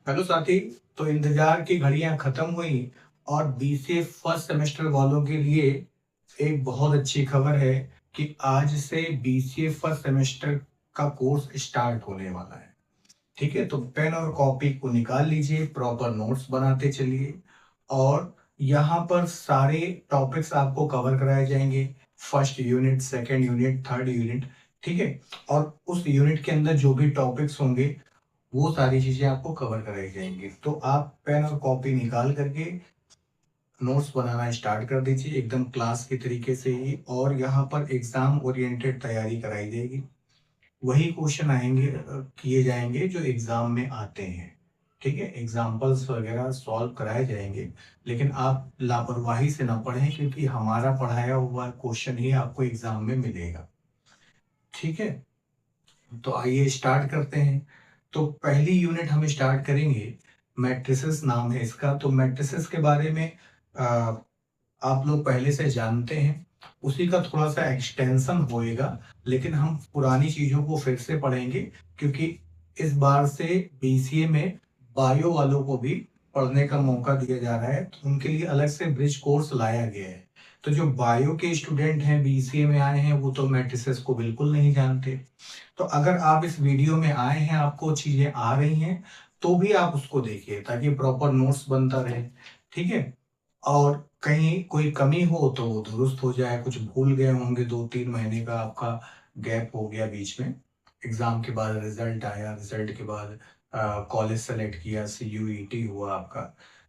Hello साथी। तो इंतजार की घड़ियां खत्म हुई और बीसीए फर्स्ट सेमेस्टर वालों के लिए एक बहुत अच्छी खबर है कि आज से बीसीए फर्स्ट सेमेस्टर का कोर्स स्टार्ट होने वाला है। ठीक है, तो पेन और कॉपी को निकाल लीजिए, प्रॉपर नोट्स बनाते चलिए। और यहाँ पर सारे टॉपिक्स आपको कवर कराए जाएंगे, first unit, second unit, third unit. ठीक है, और उस यूनिट के अंदर जो भी टॉपिक्स होंगे वो सारी चीजें आपको कवर कराई जाएंगी। तो आप पेन और कॉपी निकाल करके नोट्स बनाना स्टार्ट कर दीजिए, एकदम क्लास के तरीके से ही। और यहाँ पर एग्जाम ओरिएंटेड तैयारी कराई जाएगी, वही क्वेश्चन आएंगे, किए जाएंगे जो एग्जाम में आते हैं। ठीक है, एग्जाम्पल्स वगैरह सॉल्व कराए जाएंगे, लेकिन आप लापरवाही से ना पढ़ें, क्योंकि हमारा पढ़ाया हुआ क्वेश्चन ही आपको एग्जाम में मिलेगा। ठीक है, तो आइए स्टार्ट करते हैं। तो पहली यूनिट हम स्टार्ट करेंगे, मैट्रिसेस नाम है इसका। तो मैट्रिसेस के बारे में आ, आप लोग पहले से जानते हैं, उसी का थोड़ा सा एक्सटेंशन होएगा, लेकिन हम पुरानी चीजों को फिर से पढ़ेंगे, क्योंकि इस बार से बीसीए में बायो वालों को भी पढ़ने का मौका दिया जा रहा है, तो उनके लिए अलग से ब्रिज कोर्स लाया गया है। तो जो बायो के स्टूडेंट हैं, बीसीए में आए हैं, वो तो मैट्रिसेस को बिल्कुल नहीं जानते। तो अगर आप इस वीडियो में आए हैं, आपको चीजें आ रही हैं, तो भी आप उसको देखिए, ताकि प्रॉपर नोट्स बनता रहे। ठीक है, और कहीं कोई कमी हो तो वो दुरुस्त हो जाए। कुछ भूल गए होंगे, 2-3 महीने का आपका गैप हो गया बीच में, एग्जाम के बाद रिजल्ट आया, रिजल्ट के बाद कॉलेज सेलेक्ट किया, सीयूईटी हुआ आपका।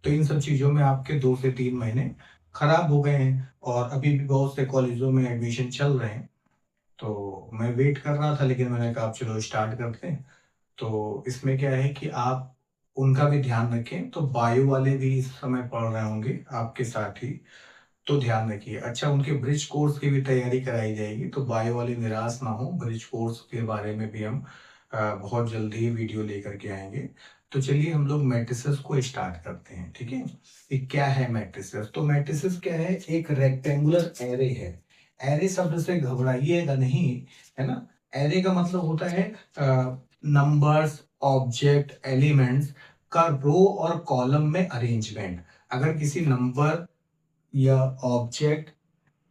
तो इन सब चीजों में आपके 2 से 3 महीने खराब हो गए हैं, और अभी भी बहुत से कॉलेजों में एडमिशन चल रहे हैं। तो मैं वेट कर रहा था, लेकिन मैंने कहा आप चलो स्टार्ट करते हैं। तो इसमें क्या है कि आप उनका भी ध्यान रखें। तो बायो वाले भी इस समय पढ़ रहे होंगे आपके साथ ही, तो ध्यान रखिए। अच्छा, उनके ब्रिज कोर्स की भी तैयारी कराई जाएगी, तो बायो वाले निराश ना हो। ब्रिज कोर्स के बारे में भी हम बहुत जल्दी ही वीडियो लेकर के आएंगे। तो चलिए हम लोग मैट्रिसेस को स्टार्ट करते हैं। ठीक है, कि क्या है मैट्रिसेस। तो मैट्रिसेस क्या है, एक रेक्टेंगुलर एरे है। एरे शब्द से घबराइएगा नहीं, है ना। एरे का मतलब होता है नंबर्स, ऑब्जेक्ट, एलिमेंट्स का रो और कॉलम में अरेंजमेंट। अगर किसी नंबर या ऑब्जेक्ट,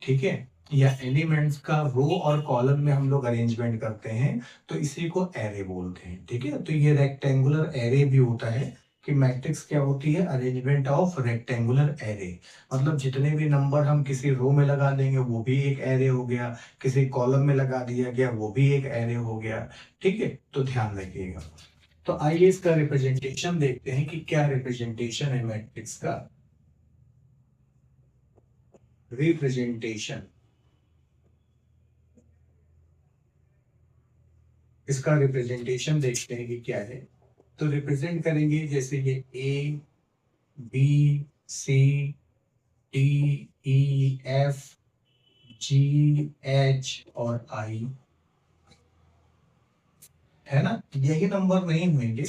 ठीक है, या एलिमेंट्स का रो और कॉलम में हम लोग अरेंजमेंट करते हैं, तो इसी को एरे बोलते हैं। ठीक है, तो ये रेक्टेंगुलर एरे भी होता है। कि मैट्रिक्स क्या होती है, अरेंजमेंट ऑफ रेक्टेंगुलर एरे। मतलब जितने भी नंबर हम किसी रो में लगा देंगे वो भी एक एरे हो गया, किसी कॉलम में लगा दिया गया वो भी एक एरे हो गया। ठीक है, तो ध्यान रखिएगा। तो आइए इसका रिप्रेजेंटेशन देखते हैं कि क्या रिप्रेजेंटेशन है मैट्रिक्स का। रिप्रेजेंटेशन, इसका रिप्रेजेंटेशन देखते हैं कि क्या है। तो रिप्रेजेंट करेंगे जैसे ये ए, B, C, D, E, F, जी, एच और आई, है ना। यही नंबर नहीं होंगे,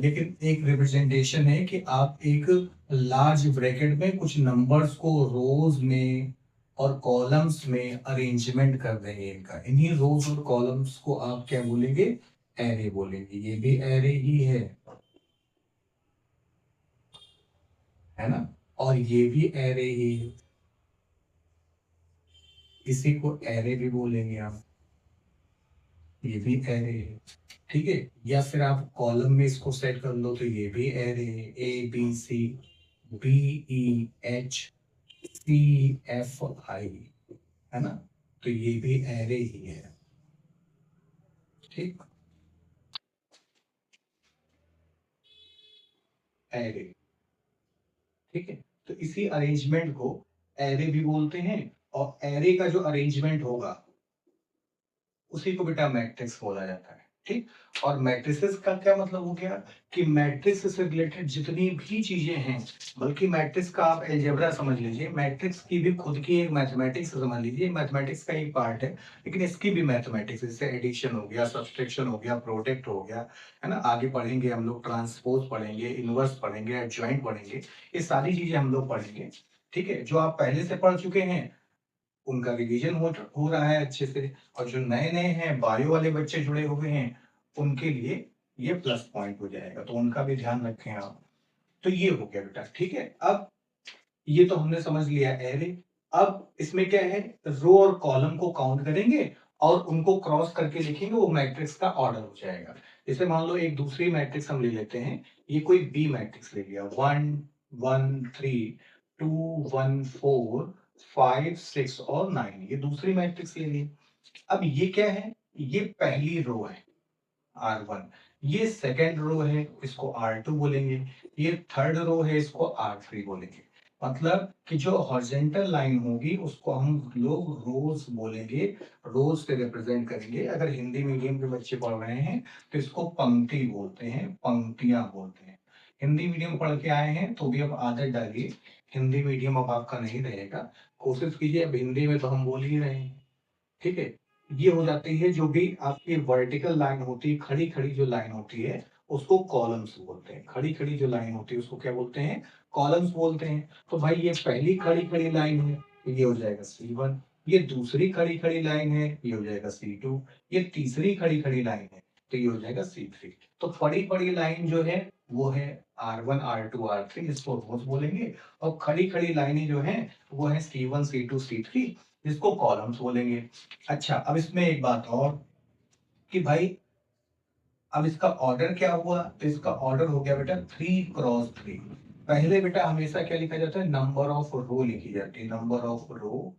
लेकिन एक रिप्रेजेंटेशन है कि आप एक लार्ज ब्रैकेट में कुछ नंबर्स को रोज में और कॉलम्स में अरेंजमेंट कर देंगे। इनका, इन्हीं रोज और कॉलम्स को आप क्या बोलेंगे, एरे बोलेंगे। ये भी एरे ही है ना, और ये भी एरे ही है, इसी को एरे भी बोलेंगे आप। ये भी एरे है, ठीक है। या फिर आप कॉलम में इसको सेट कर लो, तो ये भी एरे है, A B C, B E H, C F I, है ना। तो ये भी एरे ही है। ठीक, एरे, ठीक है। तो इसी अरेंजमेंट को एरे भी बोलते हैं, और एरे का जो अरेंजमेंट होगा उसी को बेटा मैट्रिक्स बोला जाता है। ठीक, और मैट्रिसेस का क्या मतलब हो गया, कि मैट्रिक्स से रिलेटेड जितनी भी चीजें हैं, बल्कि मैट्रिक्स का आप अलजेब्रा समझ लीजिए, मैट्रिक्स की भी खुद की एक मैथमेटिक्स समझ लीजिए, मैथमेटिक्स का एक पार्ट है, लेकिन इसकी भी मैथमेटिक्स, जैसे एडिशन हो गया, सब्सट्रैक्शन हो गया, प्रोडक्ट हो गया, है ना। आगे पढ़ेंगे हम लोग, ट्रांसपोज पढ़ेंगे, इनवर्स पढ़ेंगे, एडजॉइंट पढ़ेंगे, ये सारी चीजें हम लोग पढ़ेंगे। ठीक है, जो आप पहले से पढ़ चुके हैं उनका रिवीजन हो रहा है अच्छे से, और जो नए नए हैं, बायो वाले बच्चे जुड़े हुए हैं, उनके लिए ये प्लस पॉइंट हो जाएगा, तो उनका भी ध्यान रखें आप। तो ये हो गया बेटा, ठीक है। अब ये तो हमने समझ लिया एरे। अब इसमें क्या है, रो और कॉलम को काउंट करेंगे और उनको क्रॉस करके लिखेंगे, वो मैट्रिक्स का ऑर्डर हो जाएगा। जैसे मान लो एक दूसरी मैट्रिक्स हम ले लेते हैं, ये कोई बी मैट्रिक्स ले लिया, 1 1 3 2 1 4 5 6 और 9, ये दूसरी मैट्रिक्स ले ली। अब ये क्या है, ये पहली रो है R1, ये सेकेंड रो है, इसको R2 बोलेंगे, ये थर्ड रो है, इसको R3 बोलेंगे। मतलब कि जो हॉरिजॉन्टल लाइन होगी उसको हम लोग रोज बोलेंगे, रोज से रिप्रेजेंट करेंगे। अगर हिंदी मीडियम के बच्चे पढ़ रहे हैं तो इसको पंक्ति बोलते हैं, पंक्तियां बोलते हैं। हिंदी मीडियम पढ़ के आए हैं तो भी अब आदत डालिए, हिंदी मीडियम अब आपका नहीं रहेगा, कोशिश कीजिए, अब हिंदी में तो हम बोल ही रहे हैं, ठीक है। ये हो जाती है, जो भी आपकी वर्टिकल लाइन होती है, खड़ी खड़ी जो लाइन होती है उसको कॉलम्स बोलते हैं। खड़ी खड़ी जो लाइन होती है उसको क्या बोलते हैं, कॉलम्स बोलते हैं। तो भाई ये पहली खड़ी खड़ी लाइन है, तो ये हो जाएगा C1। ये दूसरी खड़ी खड़ी लाइन है, ये हो जाएगा C2। ये तीसरी खड़ी खड़ी लाइन है, तो ये हो जाएगा C3। तो पड़ी पड़ी लाइन जो है वो है R1 R2 R3, इसको रोज बोलेंगे। और खड़ी खड़ी लाइनें जो है वो है C1 C2 C3, जिसको कॉलम्स बोलेंगे। अच्छा, अब इसमें एक बात और कि भाई अब इसका ऑर्डर क्या हुआ, तो इसका ऑर्डर हो गया बेटा 3 क्रॉस 3। पहले बेटा हमेशा क्या लिखा जाता है, नंबर ऑफ रो लिखी जाती है, नंबर ऑफ रो।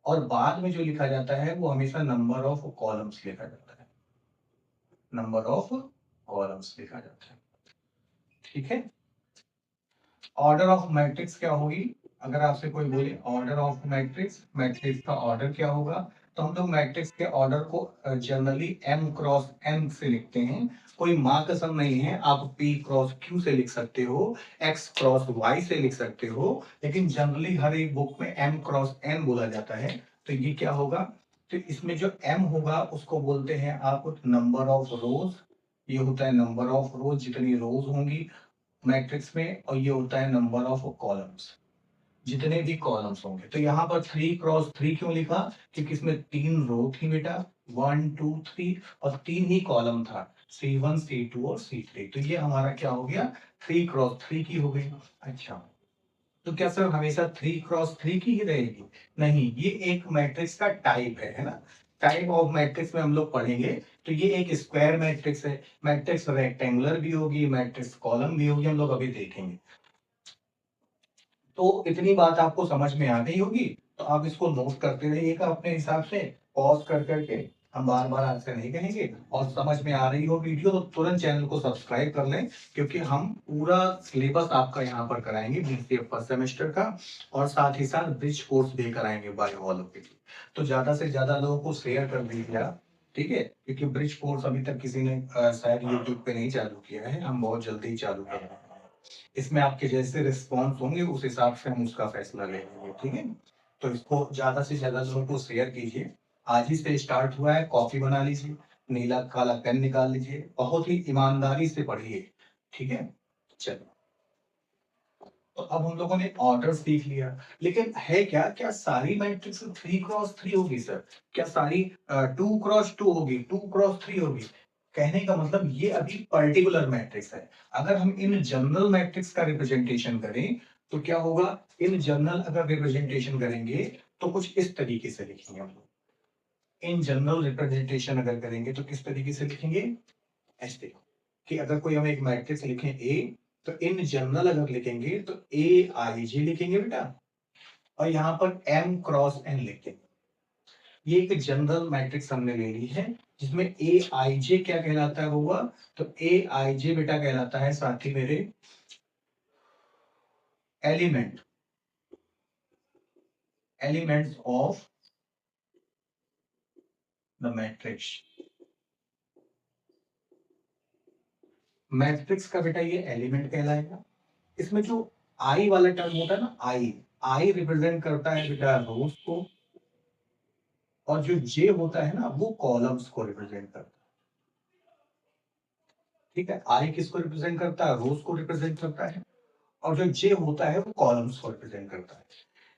और बाद में जो लिखा जाता है वो हमेशा नंबर ऑफ कॉलम्स लिखा जाता है, नंबर ऑफ कॉलम्स लिखा जाता है, ठीक है। ऑर्डर ऑफ मैट्रिक्स क्या होगी, अगर आपसे कोई बोले ऑर्डर ऑफ मैट्रिक्स, मैट्रिक्स का ऑर्डर क्या होगा, तो हम लोग मैट्रिक्स के ऑर्डर को जनरली m क्रॉस n से लिखते हैं। कोई माँ कसम नहीं है, आप p क्रॉस q से लिख सकते हो, x क्रॉस y से लिख सकते हो, लेकिन जनरली हर एक बुक में m क्रॉस n बोला जाता है। तो ये क्या होगा, तो इसमें जो m होगा उसको बोलते हैं आप नंबर ऑफ रोज। ये होता है नंबर ऑफ रोज, जितनी रोज होंगी मैट्रिक्स में, और ये होता है नंबर ऑफ कॉलम्स, जितने भी कॉलम्स होंगे। तो यहाँ पर 3 क्रॉस 3 क्यों लिखा, क्योंकि इसमें 3 रो थी बेटा, 1 2 3, और 3 ही कॉलम था, C1 C2 और C3। तो ये हमारा क्या हो गया, 3 क्रॉस 3 की हो गई। अच्छा, तो क्या सर हमेशा 3 क्रॉस 3 की ही रहेगी, नहीं, ये एक मैट्रिक्स का टाइप है ना। टाइप ऑफ मैट्रिक्स में हम लोग पढ़ेंगे, तो ये एक स्क्वायर मैट्रिक्स है, मैट्रिक्स रेक्टेंगुलर भी होगी, मैट्रिक्स कॉलम भी होगी, हम लोग अभी देखेंगे। तो इतनी बात आपको समझ में आ गई होगी, तो आप इसको नोट करते रहिएगा अपने हिसाब से, पॉज कर करके। हम बार बार आंसर नहीं कहेंगे, और समझ में आ रही हो वीडियो तो तुरंत चैनल को सब्सक्राइब कर लें, क्योंकि हम पूरा सिलेबस आपका यहाँ पर कराएंगे बीसीए फर्स्ट सेमेस्टर का, और साथ ही साथ ब्रिज कोर्स भी कराएंगे बायोलॉजी की। तो ज्यादा से ज्यादा लोगों को शेयर कर दीजिए आप, ठीक है, क्योंकि ब्रिज कोर्स अभी तक किसी ने शायद यूट्यूब पे नहीं चालू किया है, हम बहुत जल्दी ही चालू करेंगे। इसमें आपके जैसे रिस्पॉन्स होंगे उस हिसाब से हम उसका फैसला ले लेंगे, ठीक है। तो इसको ज्यादा से ज्यादा लोगों को शेयर कीजिए। आज ही से स्टार्ट हुआ है, कॉपी बना लीजिए, नीला काला पेन निकाल लीजिए, बहुत ही ईमानदारी से पढ़िए, ठीक है। चलो, तो अब हम लोगों ने ऑर्डर सीख लिया, लेकिन है क्या, क्या सारी मैट्रिक्स 3 क्रॉस 3 होगी सर, क्या सारी 2 क्रॉस 2 होगी, 2 क्रॉस 3 होगी? कहने का मतलब ये अभी पर्टिकुलर मैट्रिक्स है। अगर हम इन जनरल मैट्रिक्स का रिप्रेजेंटेशन करें तो क्या होगा, इन जनरल अगर रिप्रेजेंटेशन करेंगे तो कुछ इस तरीके से लिखेंगे हम लोग। इन जनरल रिप्रेजेंटेशन अगर करेंगे तो किस तरीके से लिखेंगे, ऐसे, कि अगर कोई हम एक मैट्रिक्स लिखें ए, तो इन जनरल अगर लिखेंगे तो ए आई जे लिखेंगे बेटा, और यहाँ पर m क्रॉस n लिखेंगे। ये एक जनरल मैट्रिक्स हमने ले ली है, जिसमें ए आई जे क्या कहलाता है होगा, तो ए आई जे बेटा कहलाता है साथी मेरे element, elements of the matrix. Matrix का बेटा ये एलिमेंट कहलाएगा। इसमें जो आई वाला टर्म होता है ना, आई, आई रिप्रेजेंट करता है बेटा रोज को, और जो जे होता है ना वो कॉलम्स को रिप्रेजेंट करता है, ठीक है। आई किसको रिप्रेजेंट करता है, रोज को रिप्रेजेंट करता है, और जो जे होता है वो कॉलम्स को रिप्रेजेंट करता है।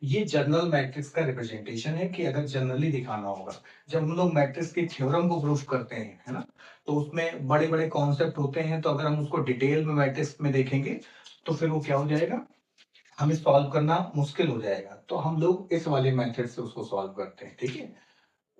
ये जनरल मैट्रिक्स का रिप्रेजेंटेशन है कि अगर जनरली दिखाना होगा, जब हम लोग मैट्रिक्स की थ्योरम को प्रूफ करते हैं, है ना, तो उसमें बड़े बड़े कॉन्सेप्ट होते हैं, तो अगर हम उसको डिटेल में मैट्रिक्स में देखेंगे तो फिर वो क्या हो जाएगा, हमें सॉल्व करना मुश्किल हो जाएगा। तो हम लोग इस वाले मेथड से उसको सॉल्व करते हैं, ठीक है।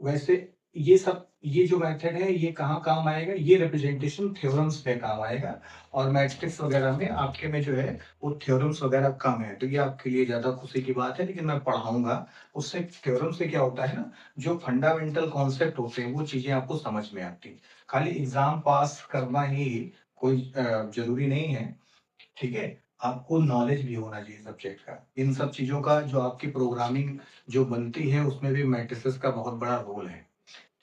वैसे ये जो मेथड है ये कहाँ काम आएगा, ये रिप्रेजेंटेशन थ्योरम्स पे काम आएगा, और मैट्रिक्स वगैरह में आपके में जो है वो थ्योरम्स वगैरह कम है, तो ये आपके लिए ज्यादा खुशी की बात है, लेकिन मैं पढ़ाऊंगा उससे। थ्योरम से क्या होता है ना, जो फंडामेंटल कॉन्सेप्ट होते हैं वो चीजें आपको समझ में आती है। खाली एग्जाम पास करना ही कोई जरूरी नहीं है, ठीक है। आपको नॉलेज भी होना चाहिए सब्जेक्ट का, इन सब चीजों का। जो आपकी प्रोग्रामिंग जो बनती है उसमें भी मैट्रिसेस का बहुत बड़ा रोल है,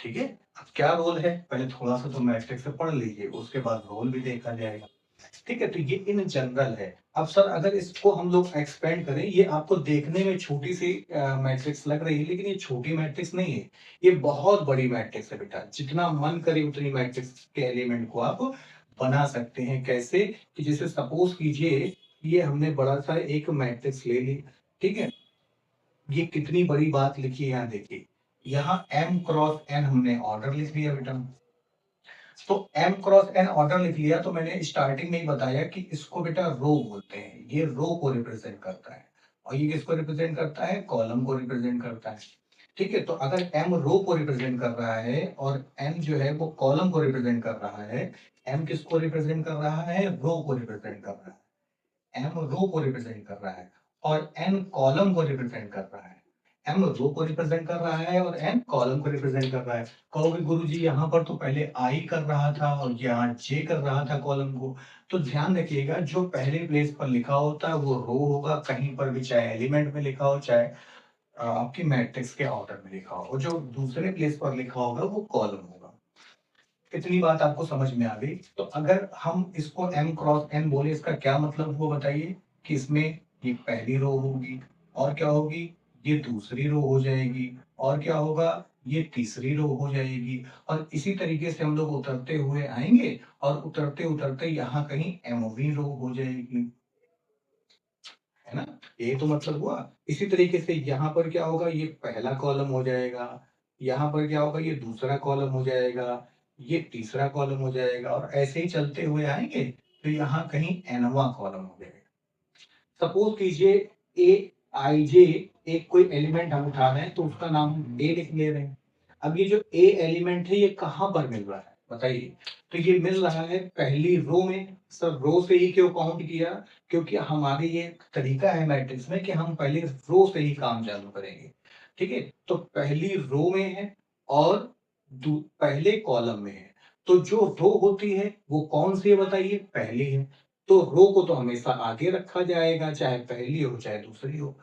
ठीक है। अब क्या रोल है, पहले थोड़ा सा तो मैट्रिक्स से पढ़ लीजिए, उसके बाद रोल भी देखा जाएगा, ठीक है। तो ये इन जनरल है। अब सर अगर इसको हम लोग एक्सपेंड करें, ये आपको देखने में छोटी सी मैट्रिक्स लग रही है, लेकिन ये छोटी मैट्रिक्स नहीं है, ये बहुत बड़ी मैट्रिक्स है बेटा। जितना मन करे उतनी मैट्रिक्स के एलिमेंट को आप बना सकते हैं। कैसे, कि जैसे सपोज कीजिए ये हमने बड़ा सा एक मैट्रिक्स ले ली, ठीक है। ये कितनी बड़ी बात लिखी है यहाँ देखिए, यहाँ m क्रॉस n हमने ऑर्डर लिख लिया बेटा। तो m क्रॉस n ऑर्डर लिख लिया, तो मैंने स्टार्टिंग में ही बताया कि इसको बेटा रो बोलते हैं, ये रो को रिप्रेजेंट करता है। और ये किसको रिप्रेजेंट करता है, कॉलम को रिप्रेजेंट करता है, ठीक है। तो अगर m रो को रिप्रेजेंट कर रहा है और n जो है वो कॉलम को रिप्रेजेंट कर रहा है, m किसको रिप्रेजेंट कर रहा है, रो को रिप्रेजेंट कर रहा है, m रो को रिप्रेजेंट कर रहा है और n कॉलम को रिप्रेजेंट कर रहा है। m रो को रिप्रेजेंट कर रहा है और n कॉलम को रिप्रेजेंट कर रहा है। कहोगे गुरुजी यहाँ पर तो पहले i कर रहा था और यहाँ j कर रहा था कॉलम को। तो ध्यान रखिएगा, जो पहले प्लेस पर लिखा होता है वो रो होगा, कहीं पर भी, चाहे एलिमेंट में लिखा हो चाहे आपकी मैट्रिक्स के ऑर्डर में लिखा हो, और जो दूसरे प्लेस पर लिखा होगा वो कॉलम होगा। इतनी बात आपको समझ में आ गई। तो अगर हम इसको m क्रॉस n बोले, इसका क्या मतलब हुआ बताइए, कि इसमें ये पहली रो होगी और क्या होगी, ये दूसरी रो हो जाएगी और क्या होगा, ये तीसरी रो हो जाएगी। और इसी तरीके से हम लोग उतरते हुए आएंगे और उतरते उतरते यहाँ कहीं mवी रो हो जाएगी, है ना। ये तो मतलब हुआ। इसी तरीके से यहाँ पर क्या होगा, ये पहला कॉलम हो जाएगा, यहाँ पर क्या होगा, ये दूसरा कॉलम हो जाएगा, ये तीसरा कॉलम हो जाएगा, और ऐसे ही चलते हुए आएंगे तो यहाँ कहीं एनवा कॉलम हो जाएगा। सपोज कीजिए ए आई जे, एक कोई एलिमेंट हम उठा रहे हैं तो उसका नाम हम ए लिख ले रहे हैं। अब ये जो ए एलिमेंट है ये कहाँ पर मिल रहा है बताइए, तो ये मिल रहा है पहली रो में। सर रो से ही क्यों काउंट किया, क्योंकि हमारे ये तरीका है मैट्रिक्स में कि हम पहले रो से ही काम चालू करेंगे, ठीक है। तो पहली रो में है और पहले कॉलम में है, तो जो रो होती है वो कौन सी है बताइए, पहली है। तो रो को तो हमेशा आगे रखा जाएगा, चाहे पहली हो चाहे दूसरी हो।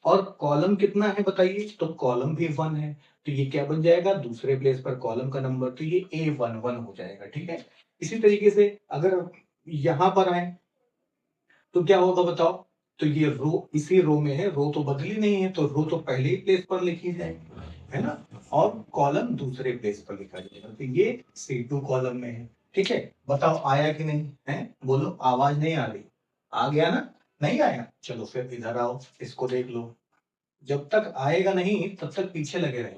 और कॉलम कितना है बताइए, तो कॉलम भी 1 है, तो ये क्या बन जाएगा, दूसरे प्लेस पर कॉलम का नंबर, तो ये A11 हो जाएगा, ठीक है। इसी तरीके से अगर यहां पर आए तो क्या होगा बताओ, तो ये रो इसी रो में है, रो तो बदली नहीं है, तो रो तो पहले ही प्लेस पर लिखी जाएगी, है ना। और कॉलम दूसरे प्लेस पर लिखा जाएगा, तो ये C2 कॉलम में है, ठीक है। बताओ आया कि नहीं है, बोलो, आवाज नहीं आ रही, आ गया ना, नहीं आया, चलो फिर इधर आओ, इसको देख लो। जब तक आएगा नहीं तब तक पीछे लगे रहे,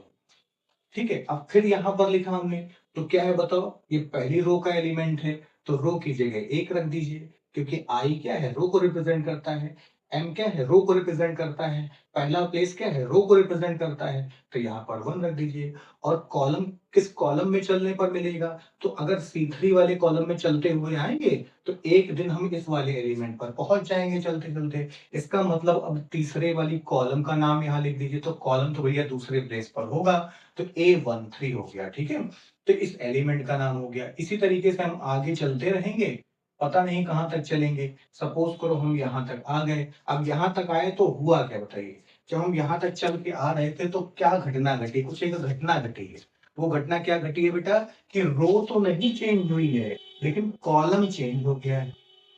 ठीक है। अब फिर यहां पर लिखा हमने, तो क्या है बताओ, ये पहली रो का एलिमेंट है, तो रो की जगह 1 रख दीजिए, क्योंकि आई क्या है, रो को रिप्रेजेंट करता है, एम क्या है, रो को रिप्रेजेंट करता है, पहला प्लेस क्या है, रो को रिप्रेजेंट करता है, तो यहाँ पर 1 रख दीजिए। और कॉलम किस कॉलम में चलने पर मिलेगा, तो अगर C3 वाले कॉलम में चलते हुए आएंगे तो एक दिन हम इस वाले एलिमेंट पर पहुंच जाएंगे चलते चलते। इसका मतलब अब तीसरे वाली कॉलम का नाम यहाँ लिख दीजिए, तो कॉलम तो भैया दूसरे प्लेस पर होगा, तो A13 हो गया, ठीक है। तो इस एलिमेंट का नाम हो गया। इसी तरीके से हम आगे चलते रहेंगे, पता नहीं कहां तक चलेंगे। सपोज करो हम यहाँ तक आ गए, अब यहाँ तक आए तो हुआ क्या बताइए, जब हम यहाँ तक चल के आ रहे थे तो क्या घटना घटी, कुछ एक घटना घटी है। वो घटना क्या घटी है बेटा, कि रो तो नहीं चेंज हुई है लेकिन कॉलम चेंज हो गया है।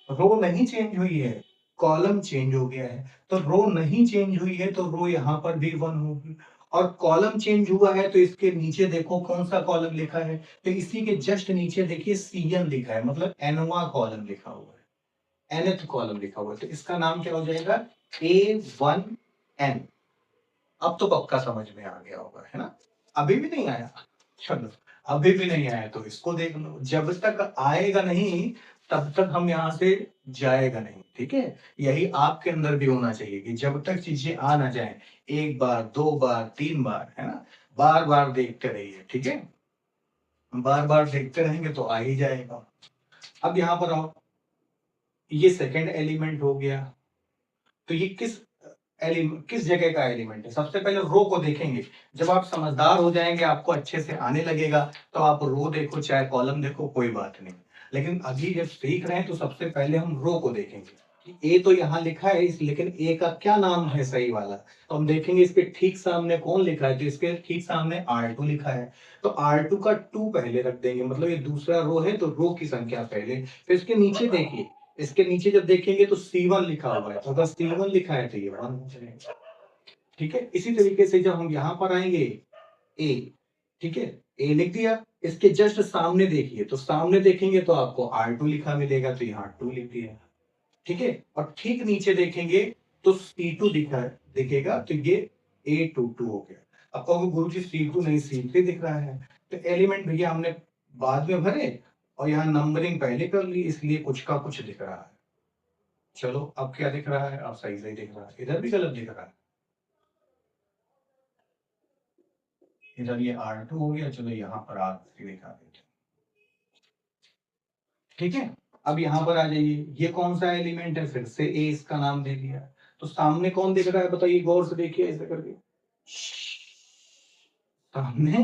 रो नहीं चेंज हुई है, कॉलम चेंज हो गया है। तो रो नहीं चेंज हुई है तो रो यहाँ पर भी 1 होगी, और कॉलम चेंज हुआ है तो इसके नीचे देखो कौन सा कॉलम लिखा है, तो इसी के जस्ट नीचे देखिए CN लिखा है, मतलब एनवा कॉलम लिखा हुआ है, nth कॉलम लिखा हुआ है, तो इसका नाम क्या हो जाएगा, A1N, अब तो पक्का समझ में आ गया होगा, है ना? अभी भी नहीं आया? चलो, अभी भी नहीं आया तो इसको देख लो। जब तक आएगा नहीं, तब तक हम यहाँ से जाएगा नहीं, ठीक है? यही आपके अंदर भी होना चाहिए कि जब तक चीज़ें आ ना जाएँ, 1 बार, 2 बार, 3 बार, है ना? बार-बार देखते रहिए, ठीक है? बार-बार देखते रहेंगे तो आ ही जाएगा। अब यहाँ पर आओ, ये सेकंड एलिमेंट हो गया। तो ये किस जगह का एलिमेंट है? सबसे पहले रो को देखेंगे। जब आप समझदार हो जाएंगे, आपको अच्छे से आने लगेगा, तो आप रो देखो चाहे कॉलम देखो, कोई बात नहीं। लेकिन अभी जब सीख रहे हैं तो सबसे पहले हम रो को देखेंगे कि ए तो यहाँ लिखा है इस, लेकिन ए का क्या नाम है सही वाला? तो हम देखेंगे इसके ठीक सामने कौन लिखा है, तो इसके ठीक सामने R2 लिखा है। तो R2 का 2 पहले रख देंगे, मतलब ये दूसरा रो है तो रो की संख्या पहले। फिर इसके नीचे देखिए, इसके नीचे जब देखेंगे तो C1 लिखा हुआ है, तो अगर C1 लिखा है तो ये 1 हो जाएगा, ठीक है? इसी तरीके से जब हम यहाँ पर आएंगे, A, ठीक है? A लिख दिया। इसके जस्ट सामने देखिए, तो सामने देखेंगे तो आपको R2 लिखा मिलेगा, तो यहाँ 2 लिख दिया, ठीक है? और ठीक नीचे देखेंगे तो C2 दिखेगा, तो ये A22 हो गया। अब कहोगे गुरुजी C2 नहीं C3 दिख रहा है, तो एलिमेंट भैया हमने बाद में भरे और यहाँ नंबरिंग पहले कर ली, इसलिए कुछ का कुछ दिख रहा है। चलो, अब क्या दिख रहा है? अब सही दिख रहा है, इधर भी गलत दिख रहा है। इधर ये R2 हो गया, चलो यहाँ पर R3 दिखा देते हैं, ठीक है? अब यहाँ पर आ जाइए, ये कौन सा एलिमेंट है? फिर से ए इसका नाम दे दिया। तो सामने कौन दिख रहा है बताइए, गौर से देखिए ऐसे करके। सामने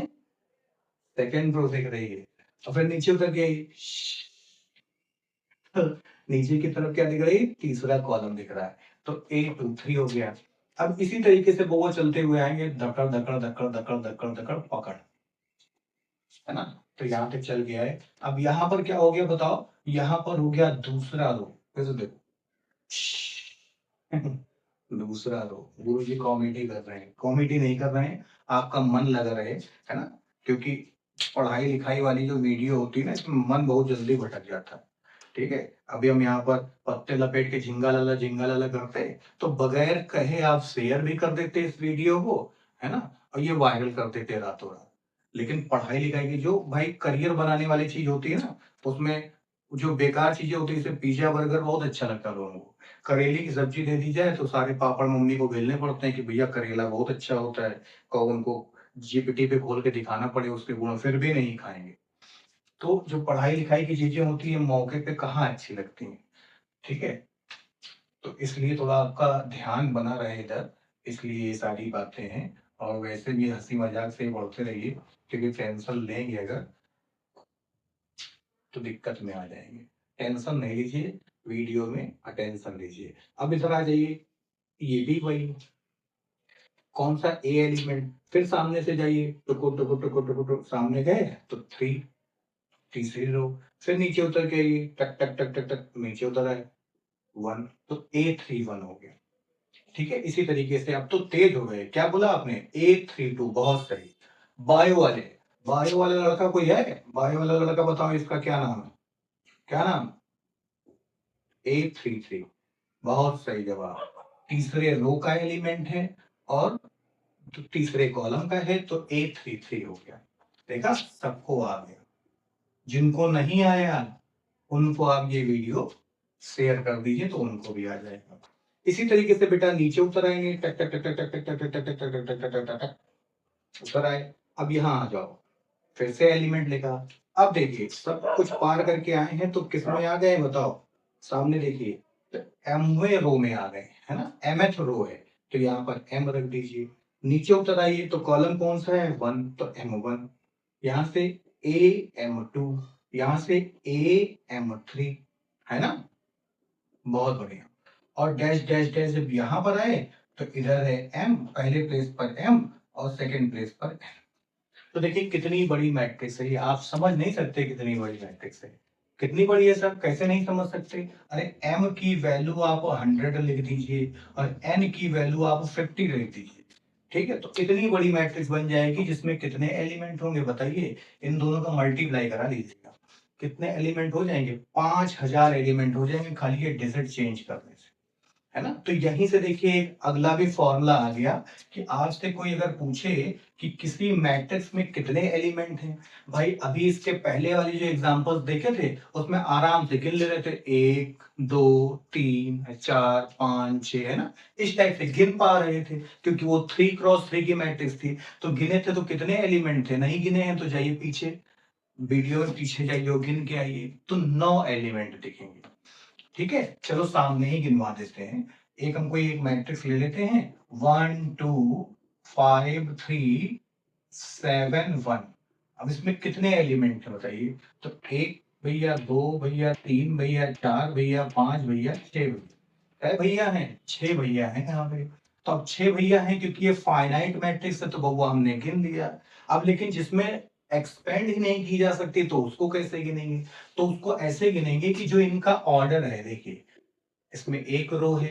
सेकंड रो दिख रही है, और फिर नीचे उतर के नीचे की तरफ क्या दिख रही है? तीसरा कॉलम दिख रहा है, तो A23 हो गया। अब इसी तरीके से वो चलते हुए आएंगे, धकड़ धकड़ धकड़ धकड़ धकड़ धकड़ पकड़, है ना? तो यहाँ पे चल गया है। अब यहाँ पर क्या हो गया बताओ? यहाँ पर हो गया दूसरा रो। फिर से देखो, दूसरा रो। गुरु जी कॉमेडी कर रहे हैं, कॉमेडी नहीं कर रहे हैं, आपका मन लगा रहे, है ना? क्योंकि पढ़ाई लिखाई वाली जो वीडियो होती है ना, इसमें मन बहुत जल्दी भटक जाता है, ठीक है? अभी हम यहाँ पर पत्ते लपेट के झिंगा लाला करते, तो बगैर कहे आप शेयर भी कर देते इस वीडियो को, है ना? और ये वायरल कर देते रातों रात। लेकिन पढ़ाई लिखाई की जो भाई करियर बनाने वाली चीज होती है ना, उसमें जो बेकार चीजें होती है, जैसे पिज्जा बर्गर बहुत अच्छा लगता है लोगों को। करेले की सब्जी दे दी जाए तो सारे पापड़ मम्मी को बेलने पड़ते हैं कि भैया करेला बहुत अच्छा होता है, और उनको जीपीटी पे खोल के दिखाना पड़े उसके गुण, फिर भी नहीं खाएंगे। तो जो पढ़ाई लिखाई की चीजें होती है मौके पे कहाँ अच्छी लगती हैं, ठीक है? तो इसलिए थोड़ा आपका ध्यान बना रहे इधर, इसलिए ये सारी बातें हैं। और वैसे भी हंसी मजाक से बढ़ते रहिए, क्योंकि टेंशन लेंगे अगर तो दिक्कत में आ जाएंगे। टेंशन नहीं लीजिए, वीडियो में अटेंशन लीजिए। अब इधर आ जाइए, ये भी वही, कौन सा ए एलिमेंट? फिर सामने से जाइए, टुको टुको टुको टुको टुको, सामने गए तो 3, तीसरी रो। फिर नीचे उतर के आइए, टक टक टक टक टक, नीचे उतर आए 1, तो A31 हो गया, ठीक है? इसी तरीके से अब तो तेज हो गए। क्या बोला आपने? A32, बहुत सही। बायो वाले, बायो वाला लड़का कोई है? बायो वाला लड़का बताओ, इसका क्या नाम है? क्या नाम? A33, बहुत सही जवाब। तीसरे रो का एलिमेंट है और तो तीसरे कॉलम का है, तो A33 हो गया। देखा, सबको आ गया। जिनको नहीं आया उनको आप ये वीडियो शेयर कर दीजिए, तो उनको भी आ जाएगा। इसी तरीके से बेटा नीचे उतर आएंगे, टक टक टक टक टक टक टक टक टक टक टक टक टक टक टक, उतर आए। अब यहाँ आ जाओ, फिर से एलिमेंट लिखा। अब देखिए, सब कुछ पार करके आए हैं, तो किस में आ गए बताओ? सामने देखिए, तो एमवे रो में आ गए, है ना? mth रो है, तो यहाँ पर m रख दीजिए। नीचे उतर आइए, तो कॉलम कौन सा है? 1, तो M1। यहाँ से AM2, यहाँ से AM3, है ना? बहुत बढ़िया। और डैश डैश डैश जब यहाँ पर आए, तो इधर है M, पहले प्लेस पर M और सेकंड प्लेस पर N। तो देखिए कितनी बड़ी मैट्रिक्स है ये, आप समझ नहीं सकते कितनी बड़ी मैट्रिक्स है। कितनी बड़ी है सर, कैसे नहीं समझ सकते? अरे m की वैल्यू आप 100 लिख दीजिए और n की वैल्यू आप 50 लिख दीजिए, ठीक है? तो इतनी बड़ी मैट्रिक्स बन जाएगी, जिसमें कितने एलिमेंट होंगे बताइए? इन दोनों का मल्टीप्लाई करा लीजिएगा, कितने एलिमेंट हो जाएंगे? 5000 एलिमेंट हो जाएंगे, खाली ये डिजिट चेंज करने से। है ना? तो यहीं से देखिए एक अगला भी फॉर्मूला आ गया कि आपसे कोई अगर पूछे कि किसी मैट्रिक्स में कितने एलिमेंट हैं, भाई अभी इसके पहले वाली जो एग्जांपल्स देखे थे उसमें आराम से गिन ले रहे थे, 1 2 3 4 5 6, है ना? इस टाइप से गिन पा रहे थे क्योंकि वो 3x3 की मैट्रिक्स थी। तो गिने थे तो कितने एलिमेंट थे, नहीं गिने हैं तो जाइए पीछे, वीडियो में पीछे जाइए और गिन के आइए, तो 9 एलिमेंट दिखेंगे। ठीक है, चलो सामने ही गिनवा देते हैं। एक हम कोई एक मैट्रिक्स ले लेते हैं, 1 2 5 3 7 1। अब इसमें कितने एलिमेंट है बताइए? तो एक भैया, दो भैया, तीन भैया, चार भैया, पांच भैया, छह भैया। है भैया हैं, छह भैया हैं यहाँ पे। तो अब छह भैया हैं क्योंकि ये फाइनाइट मैट्रिक्स है तो बउआ हमने गिन लिया। अब लेकिन जिसमें एक्सपेंड ही नहीं की जा सकती तो उसको कैसे गिनेंगे? तो उसको ऐसे गिनेंगे कि जो इनका ऑर्डर है, देखिए इसमें एक रो है,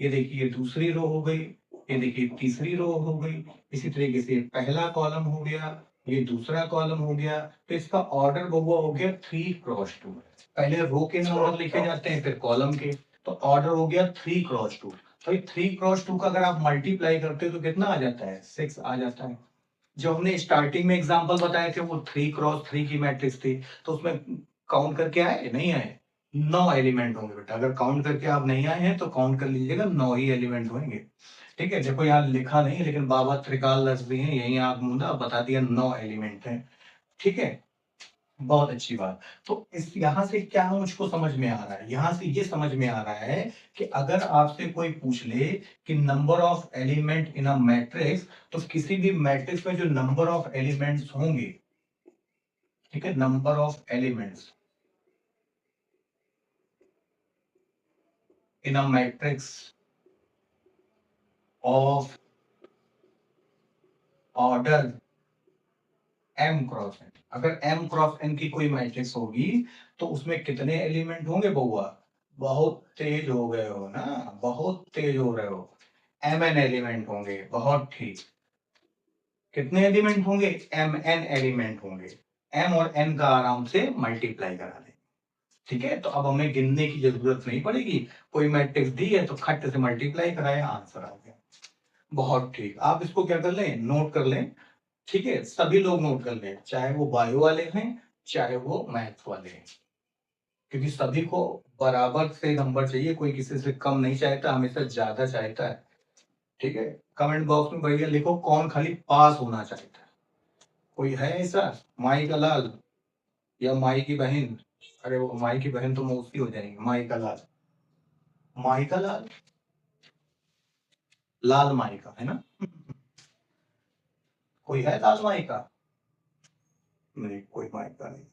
ये देखिए दूसरी रो हो गई, ये देखिए तीसरी रो हो गई, इसी तरीके से पहला कॉलम हो गया, ये दूसरा कॉलम हो गया। तो इसका ऑर्डर बउआ हो गया 3x2। पहले रो के नंबर लिखे जाते हैं फिर कॉलम के, तो ऑर्डर हो गया 3x2। तो 3x2 का अगर आप मल्टीप्लाई करते हो तो कितना आ जाता है? 6 आ जाता है। जो हमने स्टार्टिंग में एग्जांपल बताए थे वो 3x3 की मैट्रिक्स थी, तो उसमें काउंट करके आए नहीं आए? 9 एलिमेंट होंगे बेटा, अगर काउंट करके आप नहीं आए हैं तो काउंट कर लीजिएगा, 9 ही एलिमेंट होंगे। ठीक है, देखो यहाँ लिखा नहीं लेकिन बाबा त्रिकाल रच दिए हैं, यही आग मूंदा बता दिया 9 एलिमेंट है। ठीक है, बहुत अच्छी बात। तो इस यहाँ से क्या मुझको समझ में आ रहा है? यहाँ से ये समझ में आ रहा है कि अगर आपसे कोई पूछ ले कि number of element in a matrix, तो किसी भी मैट्रिक्स में जो नंबर ऑफ एलिमेंट्स होंगे, ठीक है, number of elements in a matrix of order m cross n, अगर m क्रॉस n की कोई मैट्रिक्स होगी तो उसमें कितने एलिमेंट होंगे बउआ? बहुत तेज हो गए हो ना, बहुत तेज हो रहे हो। mn एलिमेंट होंगे, बहुत ठीक। कितने एलिमेंट होंगे? mn एलिमेंट होंगे। m और n का आराम से मल्टीप्लाई करा दें। ठीक है, तो अब हमें गिनने की जरूरत नहीं पड़ेगी, कोई मैट्रिक्स दी है तो खट से मल्टीप्लाई कराया, आंसर आ गया। बहुत ठीक, आप इसको क्या कर लें, नोट कर लें। ठीक है, सभी लोग नोट कर लें, चाहे वो बायो वाले हैं चाहे वो मैथ वाले हैं, क्योंकि सभी को बराबर से नंबर चाहिए, कोई किसी से कम नहीं चाहता, हमेशा ज्यादा चाहता है। ठीक है, कमेंट बॉक्स में भैया लिखो कौन खाली पास होना चाहता है। कोई है ऐसा? माई का लाल या माई की बहन? अरे वो माई की बहन तो मौसी हो जाएंगे, माई का लाल, माई का लाल, लाल माई का, है ना? कोई है लाल माई का? नहीं, कोई माई का नहीं,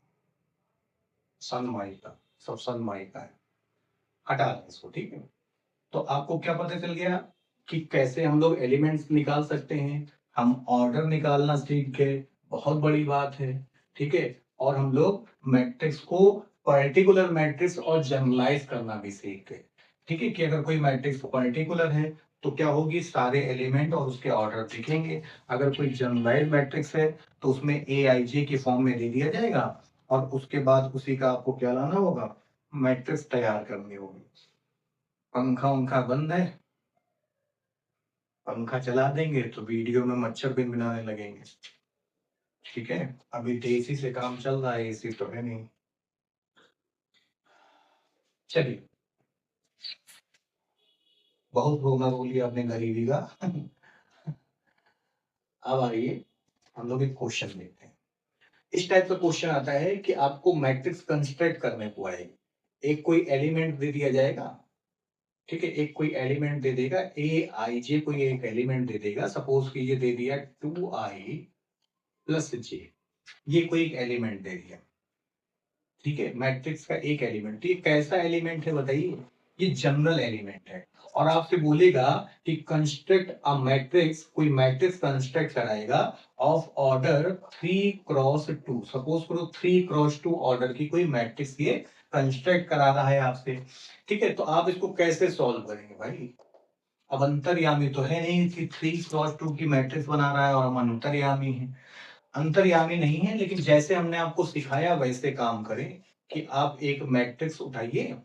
सन माई का, सब सन माई का है। हटा दें इसको, ठीक है। तो आपको क्या पता चल गया कि कैसे हम लोग एलिमेंट्स निकाल सकते हैं, हम ऑर्डर निकालना सीख गए, बहुत बड़ी बात है। ठीक है, और हम लोग मैट्रिक्स को पर्टिकुलर मैट्रिक्स और जनरलाइज करना भी सीख गए। ठीक है, कि अगर कोई मैट्रिक्स पर्टिकुलर है तो क्या होगी, सारे एलिमेंट और उसके ऑर्डर दिखेंगे। अगर कोई जनरलाइज मैट्रिक्स है तो उसमें ए आई जे के फॉर्म में दे दिया जाएगा और उसके बाद उसी का आपको क्या लाना होगा, मैट्रिक्स तैयार करनी होगी। पंखा उंखा बंद है, पंखा चला देंगे तो वीडियो में मच्छर भी मिलाने लगेंगे। ठीक है, अभी देसी से काम चल रहा है, एसी तो है नहीं। चलिए, बहुत रोना रो लिया अपने गरीबी का। अब आइए हम लोग एक क्वेश्चन देखते हैं। इस टाइप का क्वेश्चन आता है कि आपको मैट्रिक्स कंस्ट्रक्ट करने को आए, एक कोई एलिमेंट दे दिया जाएगा। ठीक है, एक कोई एलिमेंट दे देगा, ए आई जे कोई एक एलिमेंट दे देगा, सपोज कि ये दे दिया 2i प्लस जे, ये कोई एक एलिमेंट दे दिया। ठीक है, मैट्रिक्स का एक एलिमेंट, ये कैसा एलिमेंट है बताइए? ये जनरल एलिमेंट है। और आपसे बोलेगा कि कंस्ट्रक्ट अ मैट्रिक्स, कोई मैट्रिक्स कंस्ट्रक्ट कराएगा ऑफ ऑर्डर 3x2, सपोज करो 3x2 ऑर्डर की कोई मैट्रिक्स ये कंस्ट्रक्ट करा रहा है आपसे। ठीक है, तो आप इसको कैसे सॉल्व करेंगे भाई? अब अंतर्यामी तो है नहीं कि 3x2 की मैट्रिक्स बना रहा है और हम अंतर्यामी हैं, अंतर्यामी नहीं है, लेकिन जैसे हमने आपको सिखाया वैसे काम करें कि आप एक मैट्रिक्स उठाइए,